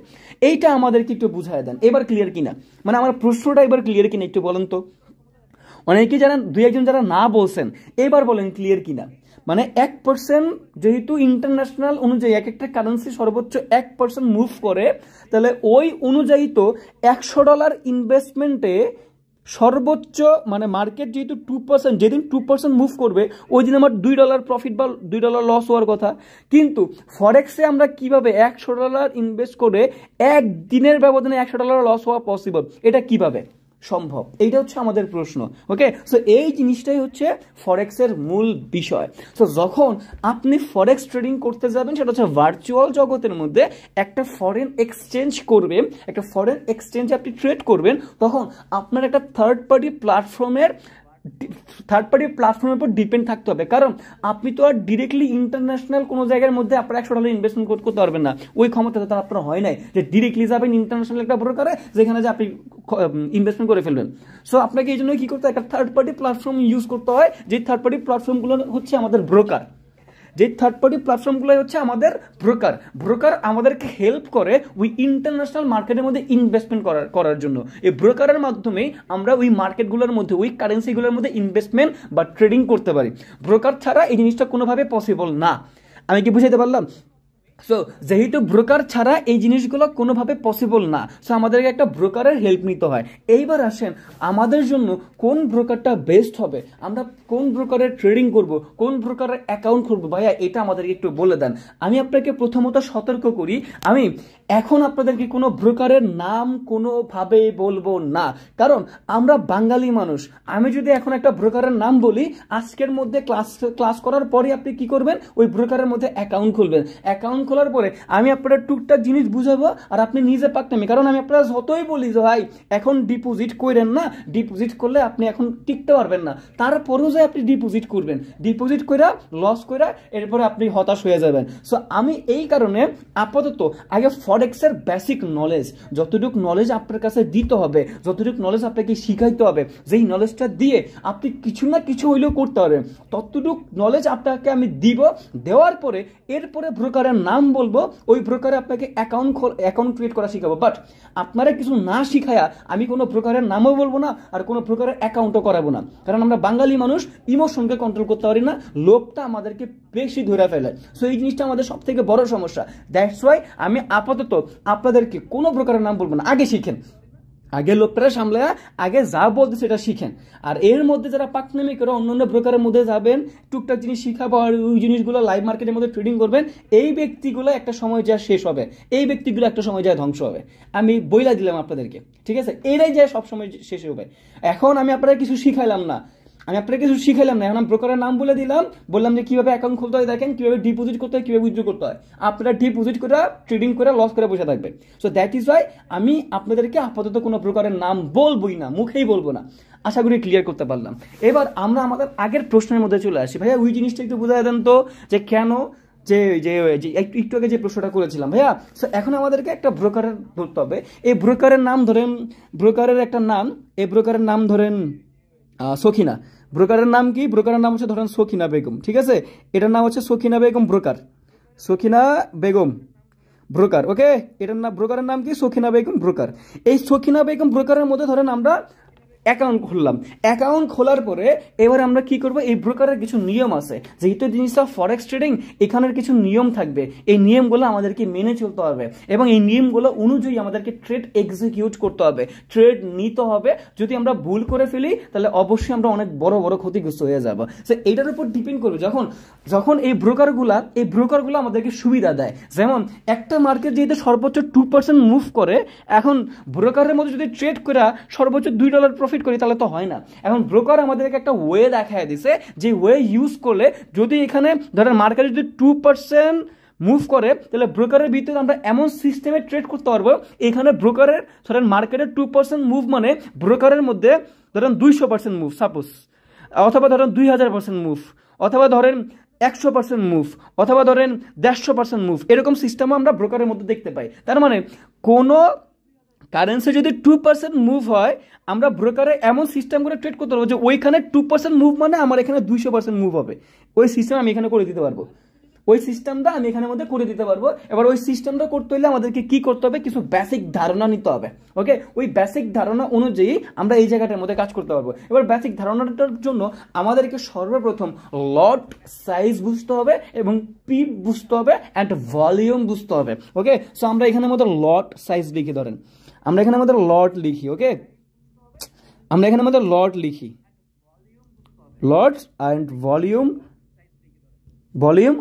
এইটা আমাদেরকে একটু বুঝায় দেন, এবার ক্লিয়ার কিনা, মানে আমার প্রশ্নটা এবার ক্লিয়ার কিনা একটু বলেন তো। অনেকে যারা দুই একজন যারা না বলছেন, এবার বলেন ক্লিয়ার কিনা। মানে 1% যেহেতু ইন্টারন্যাশনাল অনুযায়ী এক একটা কারেন্সি সর্বোচ্চ 1% মুভ করে, তাহলে ওই অনুযায়ী তো $100 ইনভেস্টমেন্টে সর্বোচ্চ মানে মার্কেট যেহেতু 2%, যেদিন 2% মুভ করবে ওই দিন আমার $2 প্রফিট বা $2 লস হওয়ার কথা। কিন্তু ফরেক্সে আমরা কিভাবে $100 ইনভেস্ট করে একদিনের ব্যবধানে $100 লস হওয়া পসিবল? এটা কিভাবে সম্ভব? এইটা হচ্ছে আমাদের প্রশ্ন। ওকে, সো এই জিনিসটাই হচ্ছে ফরেক্সের মূল বিষয়। সো যখন আপনি ফরেক্স ট্রেডিং করতে যাবেন, সেটা হচ্ছে ভার্চুয়াল জগতের মধ্যে একটা ফরেন এক্সচেঞ্জ করবেন, একটা ফরেন এক্সচেঞ্জে আপনি ট্রেড করবেন, তখন আপনার একটা থার্ড পার্টি প্ল্যাটফর্মের উপর ডিপেন্ড থাকতে হবে। কারণ আপনি তো আর ডিরেক্টলি ইন্টারন্যাশনাল কোনো জায়গার মধ্যে আপনার $100 ইনভেস্টমেন্ট করতে পারবেন না, ওই ক্ষমতা তো আপনার হয় নাই যে ডিরেক্টলি যাবেন ইন্টারন্যাশনাল একটা ব্রোকারে, যেখানে যে আপনি ইনভেস্টমেন্ট করে ফেলবেন। সো আপনাকে এই জন্য কি করতে হয়? একটা থার্ড পার্টি প্ল্যাটফর্ম ইউজ করতে হয়, যে থার্ড পার্টি প্ল্যাটফর্মগুলো হচ্ছে আমাদের ব্রোকার। যে থার্ড পার্টি প্ল্যাটফর্মগুলো হচ্ছে আমাদের ব্রোকার আমাদেরকে হেল্প করে ওই ইন্টারন্যাশনাল মার্কেটের মধ্যে ইনভেস্টমেন্ট করার জন্য। এই ব্রোকারের মাধ্যমে আমরা ওই মার্কেটগুলোর মধ্যে, ওই কারেন্সিগুলোর মধ্যে ইনভেস্টমেন্ট বা ট্রেডিং করতে পারি। ব্রোকার ছাড়া এই জিনিসটা কোনোভাবে পসিবল না। আমি কি বুঝাইতে পারলাম? সো যেহেতু ব্রোকার ছাড়া এই জিনিসগুলো কোনোভাবে পসিবল না, সো আমাদেরকে একটা ব্রোকারের হেল্প নিতে হয়। এইবার আসেন আমাদের জন্য কোন ব্রোকারটা বেস্ট হবে, আমরা কোন ব্রোকারের ট্রেডিং করব, কোন ব্রোকারের অ্যাকাউন্ট খুলবো, ভাইয়া এটা আমাদেরকে একটু বলে দেন। আমি আপনাকে প্রথমত সতর্ক করি, আমি এখন আপনাদেরকে কোনো ব্রোকারের নাম কোনোভাবে বলবো না, কারণ আমরা বাঙালি মানুষ। আমি যদি এখন একটা ব্রোকারের নাম বলি, আজকের মধ্যে ক্লাস করার পরে আপনি কি করবেন? ওই ব্রোকারের মধ্যে অ্যাকাউন্ট খুলবেন। অ্যাকাউন্ট খোলার পরে আমি আপনার টুকটাক জিনিস বুঝাবো, আর আপনি নিজে পাকনামি। কারণ আমি আপনারা যতই বলি যে ভাই এখন ডিপোজিট করেন না, ডিপোজিট করলে আপনি এখন টিকতে পারবেন না, তারপরেও যে আপনি ডিপোজিট করবেন, ডিপোজিট করে লস করে এরপরে আপনি হতাশ হয়ে যাবেন। সো আমি এই কারণে আপাতত আগে ফরেক্সের বেসিক নলেজ, যতটুকু নলেজ আপনার কাছে দিতে হবে, যতটুকু নলেজ আপনাকে শিখাইতে হবে, যেই নলেজটা দিয়ে আপনি কিছু না কিছু হইলেও করতে পারবেন, ততটুকু নলেজ আপনাকে আমি দিব। দেওয়ার পরে এরপরে ব্রোকারের নাম বলবো, ওই ব্রোকারে আপনাকে অ্যাকাউন্ট ক্রিয়েট করা শিখাবো। বাট আপনারা কিছু না শিখায়া আমি কোনো ব্রোকারের নামও বলবো না, আর কোনো ব্রোকারের অ্যাকাউন্টও করাবো না, কারণ আমরা বাঙালি মানুষ ইমোশনকে কন্ট্রোল করতে পারি না, লোভটা আমাদেরকে বেশি ধরে ফেলে। সো এই জিনিসটা আমাদের সব থেকে বড় সমস্যা। দ্যাটস ওয়াই আমি আপাতত আপনাদেরকে কোনো ব্রোকারের নাম বলবো না। আগে শিখেন, আগে লোকটা সামলে আগে যা বলতে সেটা শিখেন। আর এর মধ্যে যারা পাকনামি করে অন্য অন্য ব্রোকারের মধ্যে যাবেন, টুকটাক জিনিস শিখাবো আর ওই জিনিসগুলো লাইভ মার্কেটের মধ্যে ট্রেডিং করবেন, এই ব্যক্তিগুলো একটা সময় যা শেষ হবে, এই ব্যক্তিগুলো একটা সময় যা ধ্বংস হবে। আমি বইলা দিলাম আপনাদেরকে, ঠিক আছে? এরাই যায় সব সময় শেষ হবে। এখন আমি আপনারা কিছু শিখাইলাম না, এখন আমি ব্রোকারের নাম বলে দিলাম, বললাম যে কিভাবে অ্যাকাউন্ট খুলতে হয়, দেখেন কিভাবে ডিপোজিট করতে হয়, কিভাবে উইথড্র করতে হয়। আপনারা ডিপোজিট করে ট্রেডিং করে লস করে বসে থাকবেন। সো দ্যাট ইজ ওয়াই আমি আপনাদেরকে আপাতত কোনো ব্রোকারের নাম বলবোই না, মুখেই বলবো না। আশা করি ক্লিয়ার করতে পারলাম। এবার আমরা আমাদের আগের প্রশ্নের মধ্যে চলে আসি। ভাইয়া ওই জিনিসটা একটু বুঝাই দেন তো, যে কেন যে যে একটু আগে যে প্রশ্নটা করেছিলাম ভাইয়া। সো এখন আমাদেরকে একটা ব্রোকারের ধরতে হবে। এই ব্রোকারের নাম ধরেন, ব্রোকারের একটা নাম, এই ব্রোকারের নাম ধরেন সখিনা। ব্রোকারের নাম কি? ব্রোকারের নাম হচ্ছে ধরেন সখিনা বেগম, ঠিক আছে? এটার নাম হচ্ছে সখিনা বেগম ব্রোকার, সখিনা বেগম ব্রোকার। ওকে, এটার নাম, ব্রোকারের নাম কি? সখিনা বেগম ব্রোকার। এই সখিনা বেগম ব্রোকারের মধ্যে ধরেন আমরা অ্যাকাউন্ট খুললাম। অ্যাকাউন্ট খোলার পরে এবার আমরা কি করব, এই ব্রোকারের কিছু নিয়ম আছে, যেহেতু জিনিসটা ফরেক্স ট্রেডিং, এখানের কিছু নিয়ম থাকবে। এই নিয়মগুলো আমাদেরকে মেনে চলতে হবে এবং এই নিয়মগুলো অনুযায়ী আমাদেরকে ট্রেড এক্সিকিউট করতে হবে, ট্রেড নিতে হবে। যদি আমরা ভুল করে ফেলি তাহলে অবশ্যই আমরা অনেক বড় বড় ক্ষতিগ্রস্ত হয়ে যাব। সো এইটার উপর ডিপেন্ড করবে। যখন এই ব্রোকারগুলো আমাদেরকে সুবিধা দেয়, যেমন একটা মার্কেট যেহেতু সর্বোচ্চ 2% মুভ করে, এখন ব্রোকারের মধ্যে যদি ট্রেড করে সর্বোচ্চ $2 প্রফিট করি তাহলে তো হয় না। এখন ব্রোকার আমাদেরকে একটা ওয়ে দেখায় দিছে, যে ওয়ে ইউজ করলে যদি এখানে ধরেন মার্কেটে যদি 2% মুভ করে, তাহলে ব্রোকারের ভিতরে আমরা এমন সিস্টেমে ট্রেড করতে পারবো, এখানে ব্রোকারের ধরেন মার্কেটের 2% মুভ মানে ব্রোকারের মধ্যে ধরেন 200% মুভ সাপোজ, অথবা ধরেন 2000% মুভ, অথবা ধরেন 100% মুভ, অথবা ধরেন 150% মুভ, এরকম সিস্টেমও আমরা ব্রোকারের মধ্যে দেখতে পাই। তার মানে কোনো কারেন্সি যদি 2% মুভ হয়, আমরা ব্রোকারে এমন সিস্টেম করে ট্রেড করতে পারবো যে ওইখানে 2% মুভ মানে আমার এখানে 200% মুভ হবে। ওই সিস্টেম আমি এখানে করে দিতে পারবো, ওই সিস্টেমটা আমি এখানের মধ্যে করে দিতে পারবো। এবার ওই সিস্টেমটা করতে হলে আমাদেরকে কি করতে হবে, কিছু বেসিক ধারণা নিতে হবে। ওকে, ওই বেসিক ধারণা অনুযায়ী আমরা এই জায়গাটার মধ্যে কাজ করতে পারবো। এবার বেসিক ধারণাটার জন্য আমাদেরকে সর্বপ্রথম লট সাইজ বুঝতে হবে এবং পিপ বুঝতে হবে অ্যান্ড ভলিউম বুঝতে হবে। ওকে, সো আমরা এখানের মধ্যে লট সাইজ লিখি, ধরেন আমরা এখানে আমাদের লট লিখি। ওকে, আমরা এখানে আমাদের লট লিখি, লট অ্যান্ড ভলিউম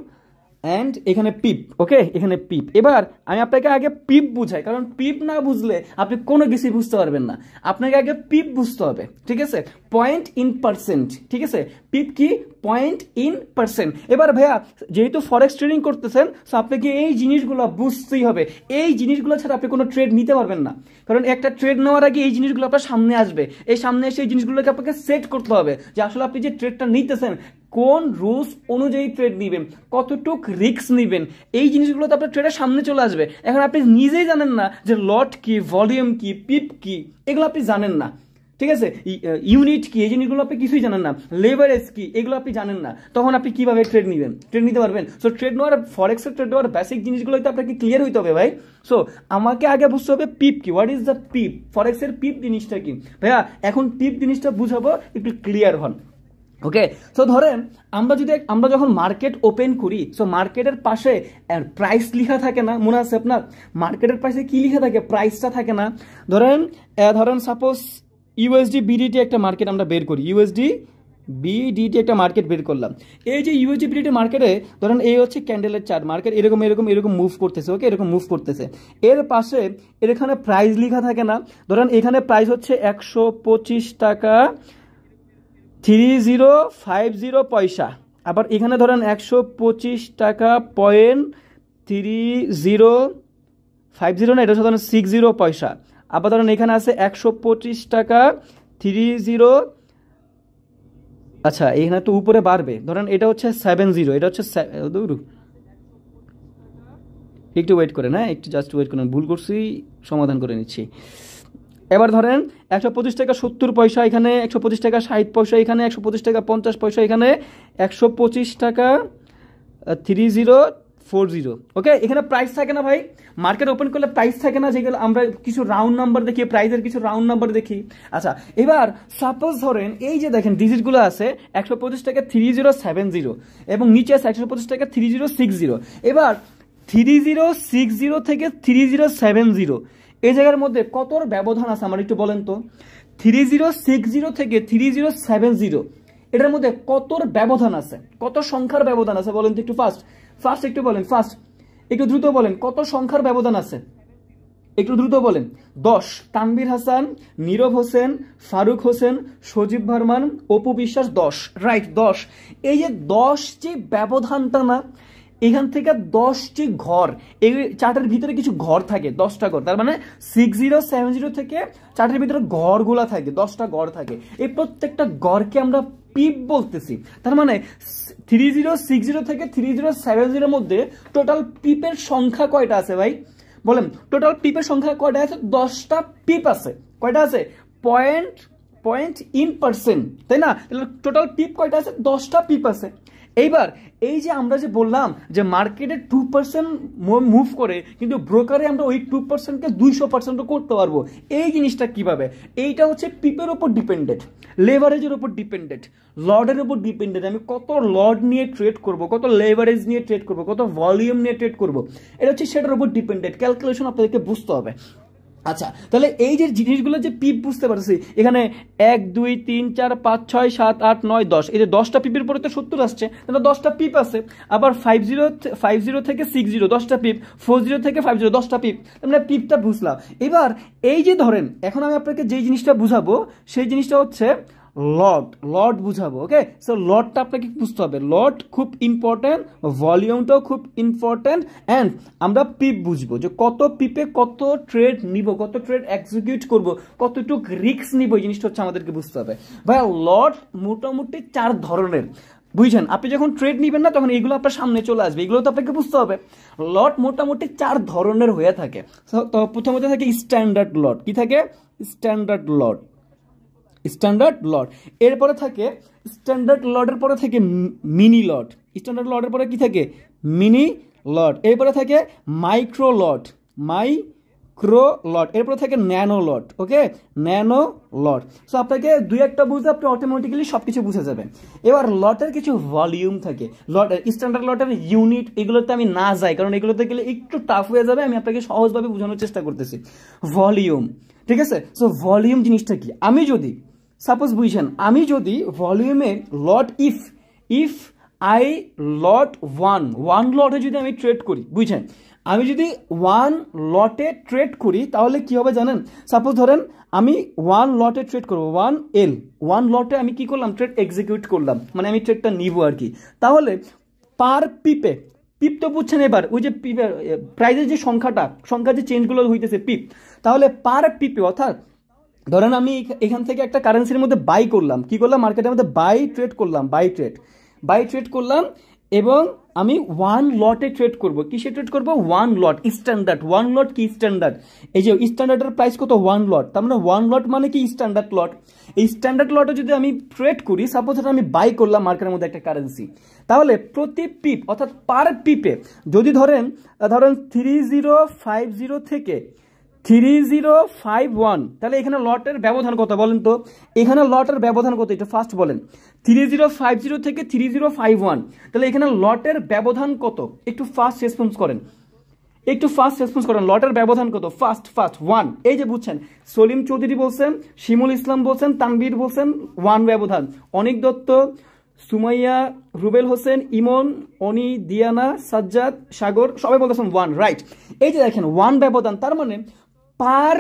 অ্যান্ড এখানে পিপ। ওকে, এখানে পিপ। এবার আমি আপনাকে আগে পিপ বুঝাই, কারণ পিপ না বুঝলে আপনি কোনো কিছু বুঝতে পারবেন না। আপনাকে আগে পিপ বুঝতে হবে, ঠিক আছে? পয়েন্ট ইন পার্সেন্ট, ঠিক আছে? পিপ কি? Point in percent. এবার ভাইয়া যেহেতু ফরেক্স ট্রেডিং করতেছেন, সো আপনাকে এই জিনিসগুলো বুঝতেই হবে। এই জিনিসগুলো ছাড়া আপনি কোনো ট্রেড নিতে পারবেন না, কারণ একটা ট্রেড নেওয়ার আগে এই জিনিসগুলো আপনার সামনে আসবে। এই সামনে এসে এই জিনিসগুলোকে আপনাকে সেট করতে হবে যে আসলে আপনি যে ট্রেডটা নিতেছেন কোন রুলস অনুযায়ী ট্রেড নেবেন, কতটুক রিস্ক নেবেন, এই জিনিসগুলো তো আপনার ট্রেডের সামনে চলে আসবে। এখন আপনি নিজেই জানেন না যে লট কি, ভলিউম কি, পিপ কি, এগুলো আপনি জানেন না, ঠিক আছে? ইউনিট কি, এই জিনিসগুলো আপনি কিছুই জানেন না। লেভারেজ কি, এগুলো আপনি জানেন না। তখন আপনি কিভাবে ট্রেড নেবেন, ট্রেড নিতে পারবেন? সো ট্রেড নেওয়ার, ফরেক্সের ট্রেড নেওয়ার বেসিক জিনিসগুলো তো আপনাকে ক্লিয়ার হইতে হবে ভাই। সো আমাকে আগে বুঝতে হবে পিপ কি, হোয়াট ইজ দ্য পিপ, ফরেক্সের পিপ জিনিসটা কি। ভাইয়া এখন পিপ জিনিসটা বুঝাবো, একটু ক্লিয়ার হন। ওকে, সো ধরেন আমরা যখন মার্কেট ওপেন করি, সো মার্কেটের পাশে প্রাইস লেখা থাকে না, মনে আছে আপনার? মার্কেটের পাশে কি লেখা থাকে? প্রাইসটা থাকে না। ধরেন সাপোজ ইউএসডি বিডিটি একটা মার্কেট আমরা বের করি, ইউএসডি বিডিটি একটা মার্কেট বের করলাম। এই যে ইউএসডি বিডিটি মার্কেটে ধরেন এই হচ্ছে ক্যান্ডেলের চার্ট, মার্কেট এরকম মুভ করতেছে। ওকে, এরকম মুভ করতেছে। এর পাশে এখানে প্রাইস লেখা থাকে না। ধরেন এখানে প্রাইস হচ্ছে 125 টাকা 3050 পয়সা। আবার এখানে ধরেন 125 টাকা .3050 না, এটা হচ্ছে ধরেন 60 পয়সা। আবার ধরেন এখানে আছে 125 টাকা 30, আচ্ছা এখানে তো উপরে বাড়বে, ধরেন এটা হচ্ছে 70, এটা হচ্ছে একটু ওয়েট করেন, হ্যাঁ একটু জাস্ট ওয়েট করেন, ভুল করছি সমাধান করে নিচ্ছি। এবার ধরেন 125 টাকা 70 পয়সা এখানে, 125 টাকা 60 পয়সা এখানে, 125 টাকা 50 পয়সা এখানে, 125 টাকা 3040। ওকে, এখানে প্রাইস থাকে না ভাই, মার্কেট ওপেন করলে প্রাইস থাকে না, যেগুলো আমরা কিছু রাউন্ড নাম্বার দেখি, প্রাইসের কিছু রাউন্ড নাম্বার দেখি। আচ্ছা এবার সাপোজ ধরেন এই যে দেখেন ডিজিটগুলো আছে 125 টাকা 3070 এবং নিচে আছে 125 টাকা 3060। এবার 3060 থেকে 3070 এই জায়গার মধ্যে কতর ব্যবধান আছে আমার একটু বলেন তো। 3060 থেকে 3070 এটার মধ্যে কতর ব্যবধান আছে, কত সংখ্যার ব্যবধান আছে বলেন তো একটু ফাস্ট একটু বলেন, ফাস্ট একটু দ্রুত বলেন, কত সংখ্যার ব্যবধান আছে একটু দ্রুত বলেন। 10। তানভীর হাসান, নীরব হোসেন, ফারুক হোসেন, সজীব ভার্মান, অপু বিশ্বাস 10, রাইট 10। এই যে 10 যে ব্যবধানটা না, এখান থেকে 10টি ঘর, এই চার্টের ভিতরে কিছু ঘর থাকে, 10টা ঘর, তার মানে 6070 থেকে চার্টের ভিতরে ঘরগুলা থাকে, 10টা ঘর থাকে। এই প্রত্যেকটা ঘরকে আমরা পিপ বলতেছি। তার মানে 3060 থেকে 3070 মধ্যে টোটাল পিপের সংখ্যা কয়টা আছে ভাই বলেন? টোটাল পিপের সংখ্যা কয়টা আছে? 10টা পিপ আছে। কয়টা আছে? পয়েন্ট ইন পার্সেন্ট, তাই না? তাহলে টোটাল পিপ কয়টা আছে? 10টা পিপ আছে। এইবার এই যে আমরা যে বললাম যে মার্কেটে 2% মুভ করে, কিন্তু ব্রোকারে আমরা ওই 2%কে 200% করতে পারবো। এই জিনিসটা কিভাবে? এইটা হচ্ছে পিপের উপর ডিপেন্ডেন্ট, লেভারেজের উপর ডিপেন্ডেন্ট, লর্ডের উপর ডিপেন্ডেন্ট। আমি কত লর্ড নিয়ে ট্রেড করব, কত লেভারেজ নিয়ে ট্রেড করব, কত ভলিউম নিয়ে ট্রেড করব, এটা হচ্ছে সেটার উপর ডিপেন্ডেন্ট। ক্যালকুলেশন আপনাদেরকে বুঝতে হবে। আচ্ছা তাহলে এই যে জিনিসগুলো যে পিপ বুঝতে পারছি, এখানে 1 2 3 4 5 6 7 8 9 10, এই যে 10টা পিপের পরে তো 70 আসছে, তাহলে 10টা পিপ আছে। আবার 50 থেকে 60 10টা পিপ, 40 থেকে 50 10টা পিপ, আমরা পিপটা বুঝলাম। এবার এই যে ধরেন এখন আমি আপনাকে যেই জিনিসটা বুঝাবো সেই জিনিসটা হচ্ছে লট বুঝাবো। ওকে, সো লটটা আপনাকে বুঝতে হবে, লট খুব ইম্পর্টেন্ট, ভলিউমটাও খুব ইম্পর্টেন্ট, অ্যান্ড আমরা পিপ বুঝবো যে কত পিপে কত ট্রেড নিব, কত ট্রেড এক্সিকিউট করব, কতটুক রিস্ক নিব, এই জিনিসটা হচ্ছে আমাদেরকে বুঝতে হবে। ভাইয়া লট মোটামুটি 4 ধরনের, বুঝছেন? আপনি যখন ট্রেড নিবেন না তখন এগুলো আপনার সামনে চলে আসবে, এগুলো তো আপনাকে বুঝতে হবে। লট মোটামুটি 4 ধরনের হয়ে থাকে। তো প্রথমত থাকে স্ট্যান্ডার্ড লট। কি থাকে? স্ট্যান্ডার্ড লট। এরপরে থাকে স্ট্যান্ডার্ড লটের পরে থাকে মিনি লট। স্ট্যান্ডার্ড লটের পরে কি থাকে? মিনি লট। এরপরে থাকে মাইক্রো লট। এরপরে থাকে ন্যানো লট। ওকে, ন্যানো লট। সো আপনাকে 2-1টা বুঝলে আপনি অটোমেটিক্যালি সবকিছু বুঝে যাবেন। এবার লটের কিছু ভলিউম থাকে, স্ট্যান্ডার্ড লটের ইউনিট, এগুলোতে আমি না যাই কারণ এগুলোতে গেলে একটু টাফ হয়ে যাবে। আমি আপনাকে সহজভাবে বোঝানোর চেষ্টা করতেছি। ভলিউম, ঠিক আছে? সো ভলিউম জিনিসটা কি? আমি যদি সাপোজ বুঝছেন, আমি যদি ভলিউমে লট ইফ আই লট ওয়ান লটে যদি আমি ট্রেড করি, বুঝছেন, আমি যদি 1 লটে ট্রেড করি তাহলে কি হবে জানেন? সাপোজ ধরেন আমি 1 লটে ট্রেড করবো, 1 লটে আমি কি করলাম? ট্রেড এক্সিকিউট করলাম, মানে আমি ট্রেডটা নিব আর কি। তাহলে পার পিপ তো বুঝছেন এবার, ওই যে প্রাইজের যে সংখ্যা যে চেঞ্জগুলো হইতেছে পিপ, তাহলে পার পিপে অর্থাৎ ধরেন আমি এখান থেকে একটা কারেন্সির মধ্যে বাই করলাম, কি করলাম? মার্কেটের মধ্যে বাই ট্রেড করলাম এবং আমি 1 লটে ট্রেড করব। কিসে ট্রেড করব? 1 লট, স্ট্যান্ডার্ড 1 লট। কি স্ট্যান্ডার্ড? এই যে স্ট্যান্ডার্ডের প্রাইস কত? 1 লট। তার মানে 1 লট মানে কি? স্ট্যান্ডার্ড লট। এই স্ট্যান্ডার্ড লটে যদি আমি ট্রেড করি, সাপোজ আমি বাই করলাম মার্কেটের মধ্যে একটা কারেন্সি, তাহলে প্রতি পিপ অর্থাৎ পার পিপে যদি ধরেন 3050 থেকে 3051, তাহলে এখানে লটের ব্যবধান কত বলেন তো? এখানে লটের ব্যবধান কত একটু ফার্স্ট বলেন। 3050 থেকে 3051, তাহলে এখানে লটের ব্যবধান কত? একটু ফার্স্ট রেসপন্স করেন, লটের ব্যবধান কত? ফার্স্ট 1। এই যে বুঝছেন, সলিম চৌধুরী বলছেন, শিমুল ইসলাম বলছেন, তানভীর বলছেন 1 ব্যবধান, অনিক দত্ত, সুমাইয়া, রুবেল হোসেন, ইমন, অনি, দিয়ানা, সাজ্জাদ, সাগর সবাই বলতেছেন 1, রাইট। এই যে দেখেন 1 ব্যবধান, তার মানে পার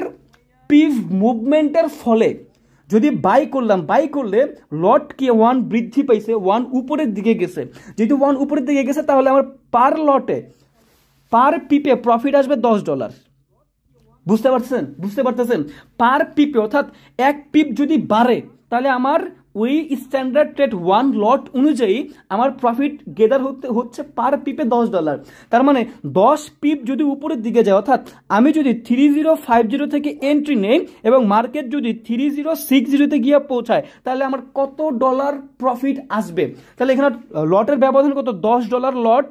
পিভ মুভমেন্টের ফলে যদি বাই করলে লট কি 1 বৃদ্ধি পাইছে, 1 উপরের দিকে গেছে। যেহেতু 1 উপরের দিকে গেছে তাহলে আমার পার লটে পার পিপে প্রফিট আসবে $10। বুঝতে পারতেছেন? পার পিপে অর্থাৎ 1 পিপ যদি বাড়ে তাহলে আমার ওই স্ট্যান্ডার্ড ট্রেড 1 লট অনুযায়ী আমার প্রফিট গেদার হচ্ছে পার পিপে $10। তার মানে 10 পিপ যদি উপরের দিকে যায়, অর্থাৎ আমি যদি 3050 থেকে এন্ট্রি নেই এবং মার্কেট যদি 3060 গিয়ে পৌঁছায়, তাহলে আমার কত ডলার প্রফিট আসবে? তাহলে এখানে লটের ব্যবধান কত? $10 লট,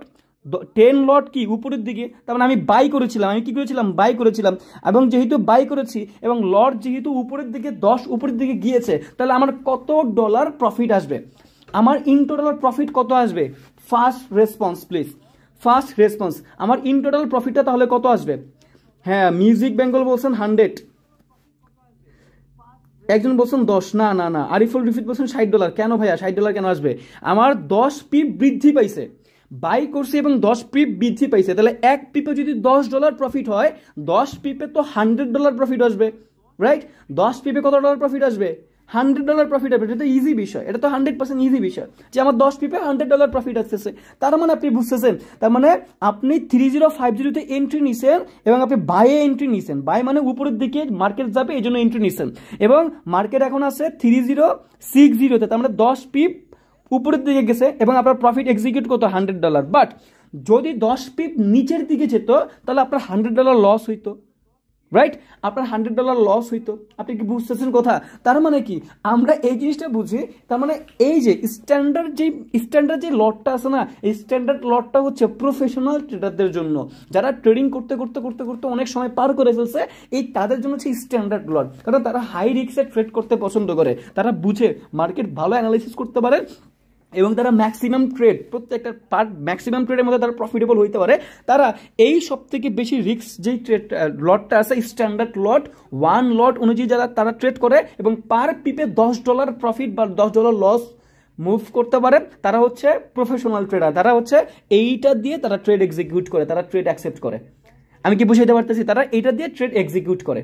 10 লট কি উপরের দিকে, তার মানে আমি বাই করেছিলাম, আমি কি করেছিলাম? বাই করেছিলাম। এবং যেহেতু বাই করেছি এবং লট যেহেতু উপরের দিকে 10 উপরের দিকে গিয়েছে, তাহলে আমার কত ডলার প্রফিট আসবে? আমার ইন টোটাল প্রফিট কত আসবে? First response please, first response. আমার ইন টোটাল প্রফিটটা তাহলে কত আসবে? হ্যাঁ, মিউজিক বেঙ্গল বলছেন 100, একজন বলছেন 10, না না না, আরিফুল রিফিট বলছেন $60। কেন ভাইয়া $60 কেন আসবে? আমার 10 পিপ বৃদ্ধি পাইছে, বাই করছে এবং 10 পিপ বৃদ্ধি পাইছে, তাহলে এক পিপে যদি $10 প্রফিট হয়, 10 পিপে তো $100 প্রফিট আসবে, রাইট? 10 পিপে কত ডলার প্রফিট আসবে? $100 প্রফিট আসবে। এটা তো ইজি বিষয়, এটা তো 100% ইজি বিষয় যে আমার 10 পিপে $100 প্রফিট আসতেছে। তার মানে আপনি বুঝতেছেন, তার মানে আপনি 3050 তে এন্ট্রি নিছেন এবং আপনি বাইয়ে এন্ট্রি নিছেন, বাই মানে উপরের দিকে মার্কেট যাবে এই জন্য এন্ট্রি নিছেন, এবং মার্কেট এখন আছে 3060 তে, তার মানে 10 পিপ উপরের দিকে গেছে এবং আপনার প্রফিট এক্সিকিউট কত? $100। বাট যদি 10 পিপ নিচের দিকে যেত, তাহলে আপনার $100 লস হইতো, রাইট? আপনার $100 লস হইতো। আপনি কি বুঝতেছেন কথা? তার মানে কি আমরা এই জিনিসটা বুঝি, তার মানে এই যে স্ট্যান্ডার্ড যে লটটা আছে না, এই স্ট্যান্ডার্ড লটটা হচ্ছে প্রফেশনাল ট্রেডারদের জন্য, যারা ট্রেডিং করতে করতে করতে করতে অনেক সময় পার করে ফেলছে, এই তাদের জন্য হচ্ছে স্ট্যান্ডার্ড লট। কারণ তারা হাই রিস্কে ট্রেড করতে পছন্দ করে, তারা বুঝে মার্কেট ভালো অ্যানালাইসিস করতে পারে এবং তারা ম্যাক্সিমাম ট্রেড, প্রত্যেকটা পার্ট ম্যাক্সিমাম ট্রেডের মধ্যে তারা প্রফিটেবল হইতে পারে। তারা এই সব থেকে বেশি রিস্ক যেই ট্রেড লটটা আছে, স্ট্যান্ডার্ড লট 1 লট অনুযায়ী যারা তারা ট্রেড করে এবং পার পিপে $10 প্রফিট বা $10 লস মুভ করতে পারে, তারা হচ্ছে প্রফেশনাল ট্রেডার। তারা হচ্ছে এইটা দিয়ে তারা ট্রেড এক্সিকিউট করে, তারা ট্রেড অ্যাকসেপ্ট করে। আমি কি বুঝাইতে পারতেছি? তারা এইটা দিয়ে ট্রেড এক্সিকিউট করে।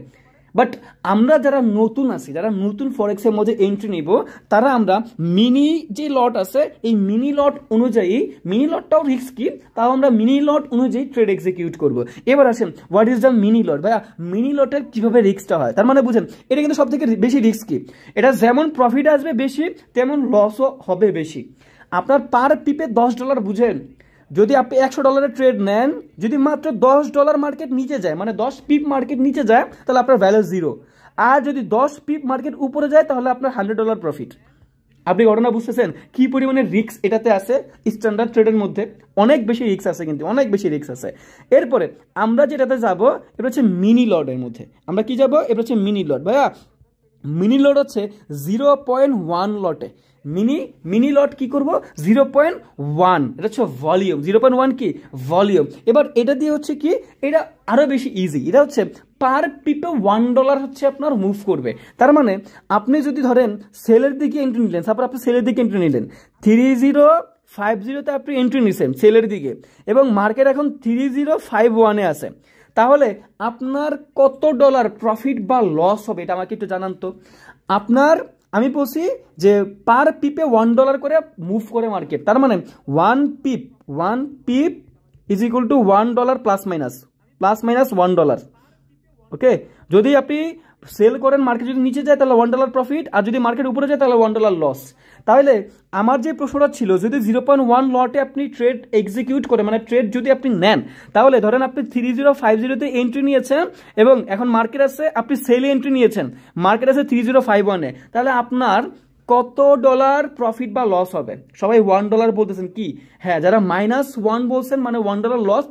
বাট আমরা যারা নতুন আছি, যারা নতুন ফরেক্সের মধ্যে এন্ট্রি নিব, তারা আমরা মিনি যে লট আছে, এই মিনি লট অনুযায়ী, মিনি লটটাও রিস্কি, তাও আমরা মিনি লট অনুযায়ী ট্রেড এক্সিকিউট করব। এবার আসেন, হোয়াট ইজ দ্য মিনি লট? ভাইয়া মিনি লটের কিভাবে রিস্কটা হয়? তার মানে বুঝেন, এটা কিন্তু সব থেকে বেশি রিস্কি। এটা যেমন প্রফিট আসবে বেশি, তেমন লসও হবে বেশি। আপনার পার পিপে $10, বুঝেন? যদি আপনি $100 ট্রেড নেন, যদি মাত্র $10 মার্কেট নিচে যায়, মানে 10 পিপ মার্কেট নিচে যায়, তাহলে আপনার ভ্যালু 0। আর যদি 10 পিপ মার্কেট উপরে যায়, তাহলে আপনার $100 প্রফিট। আপনি ঘটনা বুঝতেছেন কি পরিমাণে রিস্ক এটাতে আছে? স্ট্যান্ডার্ড ট্রেডের মধ্যে অনেক বেশি রিস্ক আছে, কিন্তু অনেক বেশি রিস্ক আছে। এরপরে আমরা যেটাতে যাব, এটা হচ্ছে মিনি লটের মধ্যে। আমরা কি যাব? এটা হচ্ছে মিনি লট। ভাইয়া মিনি লট হচ্ছে 0.1 লটে। মিনি লট কি করব? 0.1, এটা হচ্ছে ভলিউম। 0.1 কি? ভলিউম। এবার এটা দিয়ে হচ্ছে কি, এটা আরো বেশি ইজি। এটা হচ্ছে পার পিপে $1 হচ্ছে আপনার মুভ করবে। তার মানে আপনি যদি ধরেন সেলের দিকে এন্ট্রি নিলেন, তারপর আপনি সেলের দিকে এন্ট্রি নিলেন, 3050 আপনি এন্ট্রি নিছেন সেলের দিকে, এবং মার্কেট এখন 3051 আছে, তাহলে আপনার কত ডলার প্রফিট বা লস হবে? এটা আমাকে একটু জানান তো। আপনার, আমি বলছি যে পার পিপে $1 করে মুভ করে মার্কেট, তার মানে 1 pip is equal to $1 plus minus $1। Okay, যদি আপনি সেল করেন, মার্কেট যদি নিচে যায় তাহলে $1 প্রফিট, আর যদি মার্কেট উপরে যায় তাহলে $1 লস। তাহলে আমার যে প্রশ্নটা ছিল, যদি 0.1 লটে আপনি ট্রেড এক্সিকিউট করে, মানে ট্রেড যদি আপনি নেন, তাহলে ধরেন আপনি 3050 তে এন্ট্রি নিয়েছেন এবং এখন মার্কেট আছে, আপনি সেলে এন্ট্রি নিয়েছেন, মার্কেট আছে 3051-এ, তাহলে আপনার কত ডলার প্রফিট বা লস হবে? সবাই $1 বলতেছেন কি? হ্যাঁ, যারা -1 বলছেন মানে $1 লস,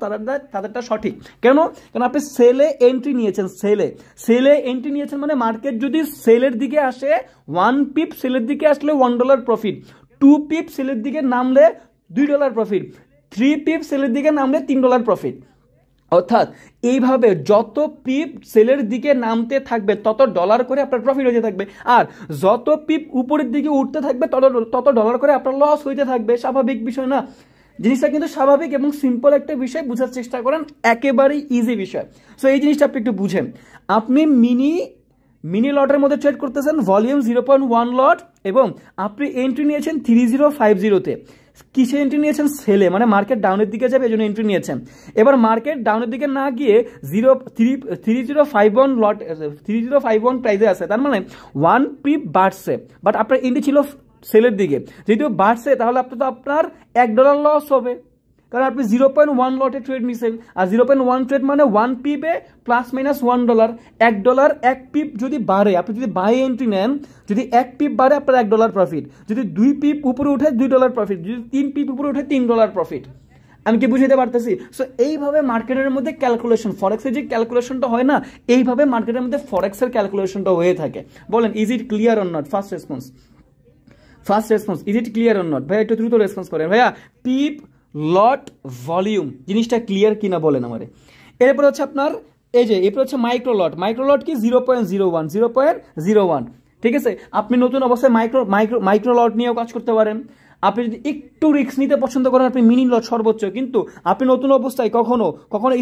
তাদেরটা সঠিক। কেন? কারণ আপনি সেলে এন্ট্রি নিয়েছেন, সেলে এন্ট্রি নিয়েছেন মানে মার্কেট যদি সেলের দিকে আসে, 1 পিপ সেলের দিকে আসলে $1 প্রফিট, 2 পিপ সেলের দিকে নামলে $2 প্রফিট, 3 পিপ সেলের দিকে নামলে $3 প্রফিট। অর্থাৎ এইভাবে যত পিপ সেলের দিকে নামতে থাকবে, তত ডলার করে আপনার প্রফিট হতে থাকবে, আর যত পিপ উপরের দিকে উঠতে থাকবে, তত ডলার করে আপনার লস হইতে থাকবে। স্বাভাবিক বিষয় না? জিনিসটা কিন্তু স্বাভাবিক এবং সিম্পল একটা বিষয়, বোঝার চেষ্টা করেন, একেবারেই ইজি বিষয়। সো এই জিনিসটা আপনি একটু বুঝেন। আপনি মিনি লটের মধ্যে ট্রেড করতেছেন, ভলিউম 0.1 লট, এবং আপনি এন্ট্রি নিয়েছেন 3050-তে। কিসে এন্ট্রি নিয়েছেন? সেলে, মানে মার্কেট ডাউনের দিকে যাবে এই জন্য এন্ট্রি নিয়েছেন। এবার মার্কেট ডাউনের দিকে না গিয়ে 3051 লট 3051 প্রাইসে আছে, তার মানে 1 পিপ বাড়ছে, বাট আপনার এন্ট্রি ছিল সেলের দিকে। যেহেতু বাড়ছে তাহলে আপনার $1 লস হবে, কারণ আপনি 0.1 লটে ট্রেড নিছেন, আর 0.1 ট্রেড মানে 1 পিপে প্লাস মাইনাস $1, $1 এক পিপ যদি বাড়ে, আপনি যদি বাই এন্ট্রি নেন, যদি 1 পিপ বাড়ে আপনার $1 প্রফিট, যদি 2 পিপ উপরে উঠে $2 প্রফিট, যদি 3 পিপ উপরে উঠে $3 প্রফিট। আমি কি বুঝাতে পারতেছি? সো এইভাবে মার্কেটের মধ্যে ক্যালকুলেশন, ফরেক্সের যে ক্যালকুলেশনটা হয় না, এইভাবে মার্কেটের মধ্যে ফরেক্সের ক্যালকুলেশনটা হয়ে থাকে। বলেন, is it clear or not? First response, is it clear or not? ভাইয়া একটু দ্রুত রেসপন্স করেন ভাইয়া। পিপ, লট, ভলিউম জিনিসটা ক্লিয়ার কিনা বলেন আমারে। এরপর হচ্ছে আপনার এই যে এরপর হচ্ছে মাইক্রোলট কি 0.01, ঠিক আছে। আপনি নতুন অবস্থায় মাইক্রোলট নিয়েও কাজ করতে পারেন। আপনি যদি একটু রিস্ক নিতে পছন্দ করেন, আপনি মিনি লট সর্বোচ্চ, কিন্তু আপনি নতুন অবস্থায় কখনো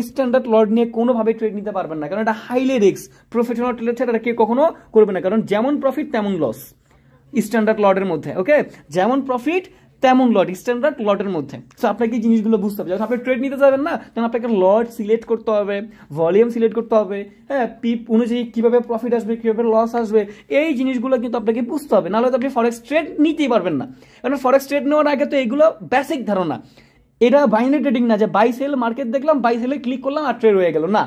স্ট্যান্ডার্ড লট নিয়ে কোনোভাবে ট্রেড নিতে পারবেন না, কারণ এটা হাইলি রিস্ক। প্রফেশনাল ট্রেডার ছাড়া কেউ কখনো করবে না, কারণ যেমন প্রফিট তেমন লস স্ট্যান্ডার্ড লটের মধ্যে। ওকে, যেমন প্রফিট তেমন লট স্ট্যান্ডার্ড লটের মধ্যে। সো আপনাকে এই জিনিসগুলো বুঝতে হবে। যখন আপনি ট্রেড নিতে যাবেন না, তখন আপনাকে লট সিলেক্ট করতে হবে, ভলিউম সিলেক্ট করতে হবে, হ্যাঁ, পিপ অনুযায়ী কিভাবে প্রফিট আসবে, কিভাবে লস আসবে, এই জিনিসগুলো কিন্তু আপনাকে বুঝতে হবে, নাহলে তো আপনি ফরেক্স ট্রেড নিতেই পারবেন না। কারণ ফরেক্স ট্রেড নেওয়ার আগে তো এগুলো বেসিক ধারণা। এটা বাইনারি ট্রেডিং না যে বাই সেল মার্কেট দেখলাম, বাই সেলে ক্লিক করলাম আর ট্রেড হয়ে গেল, না।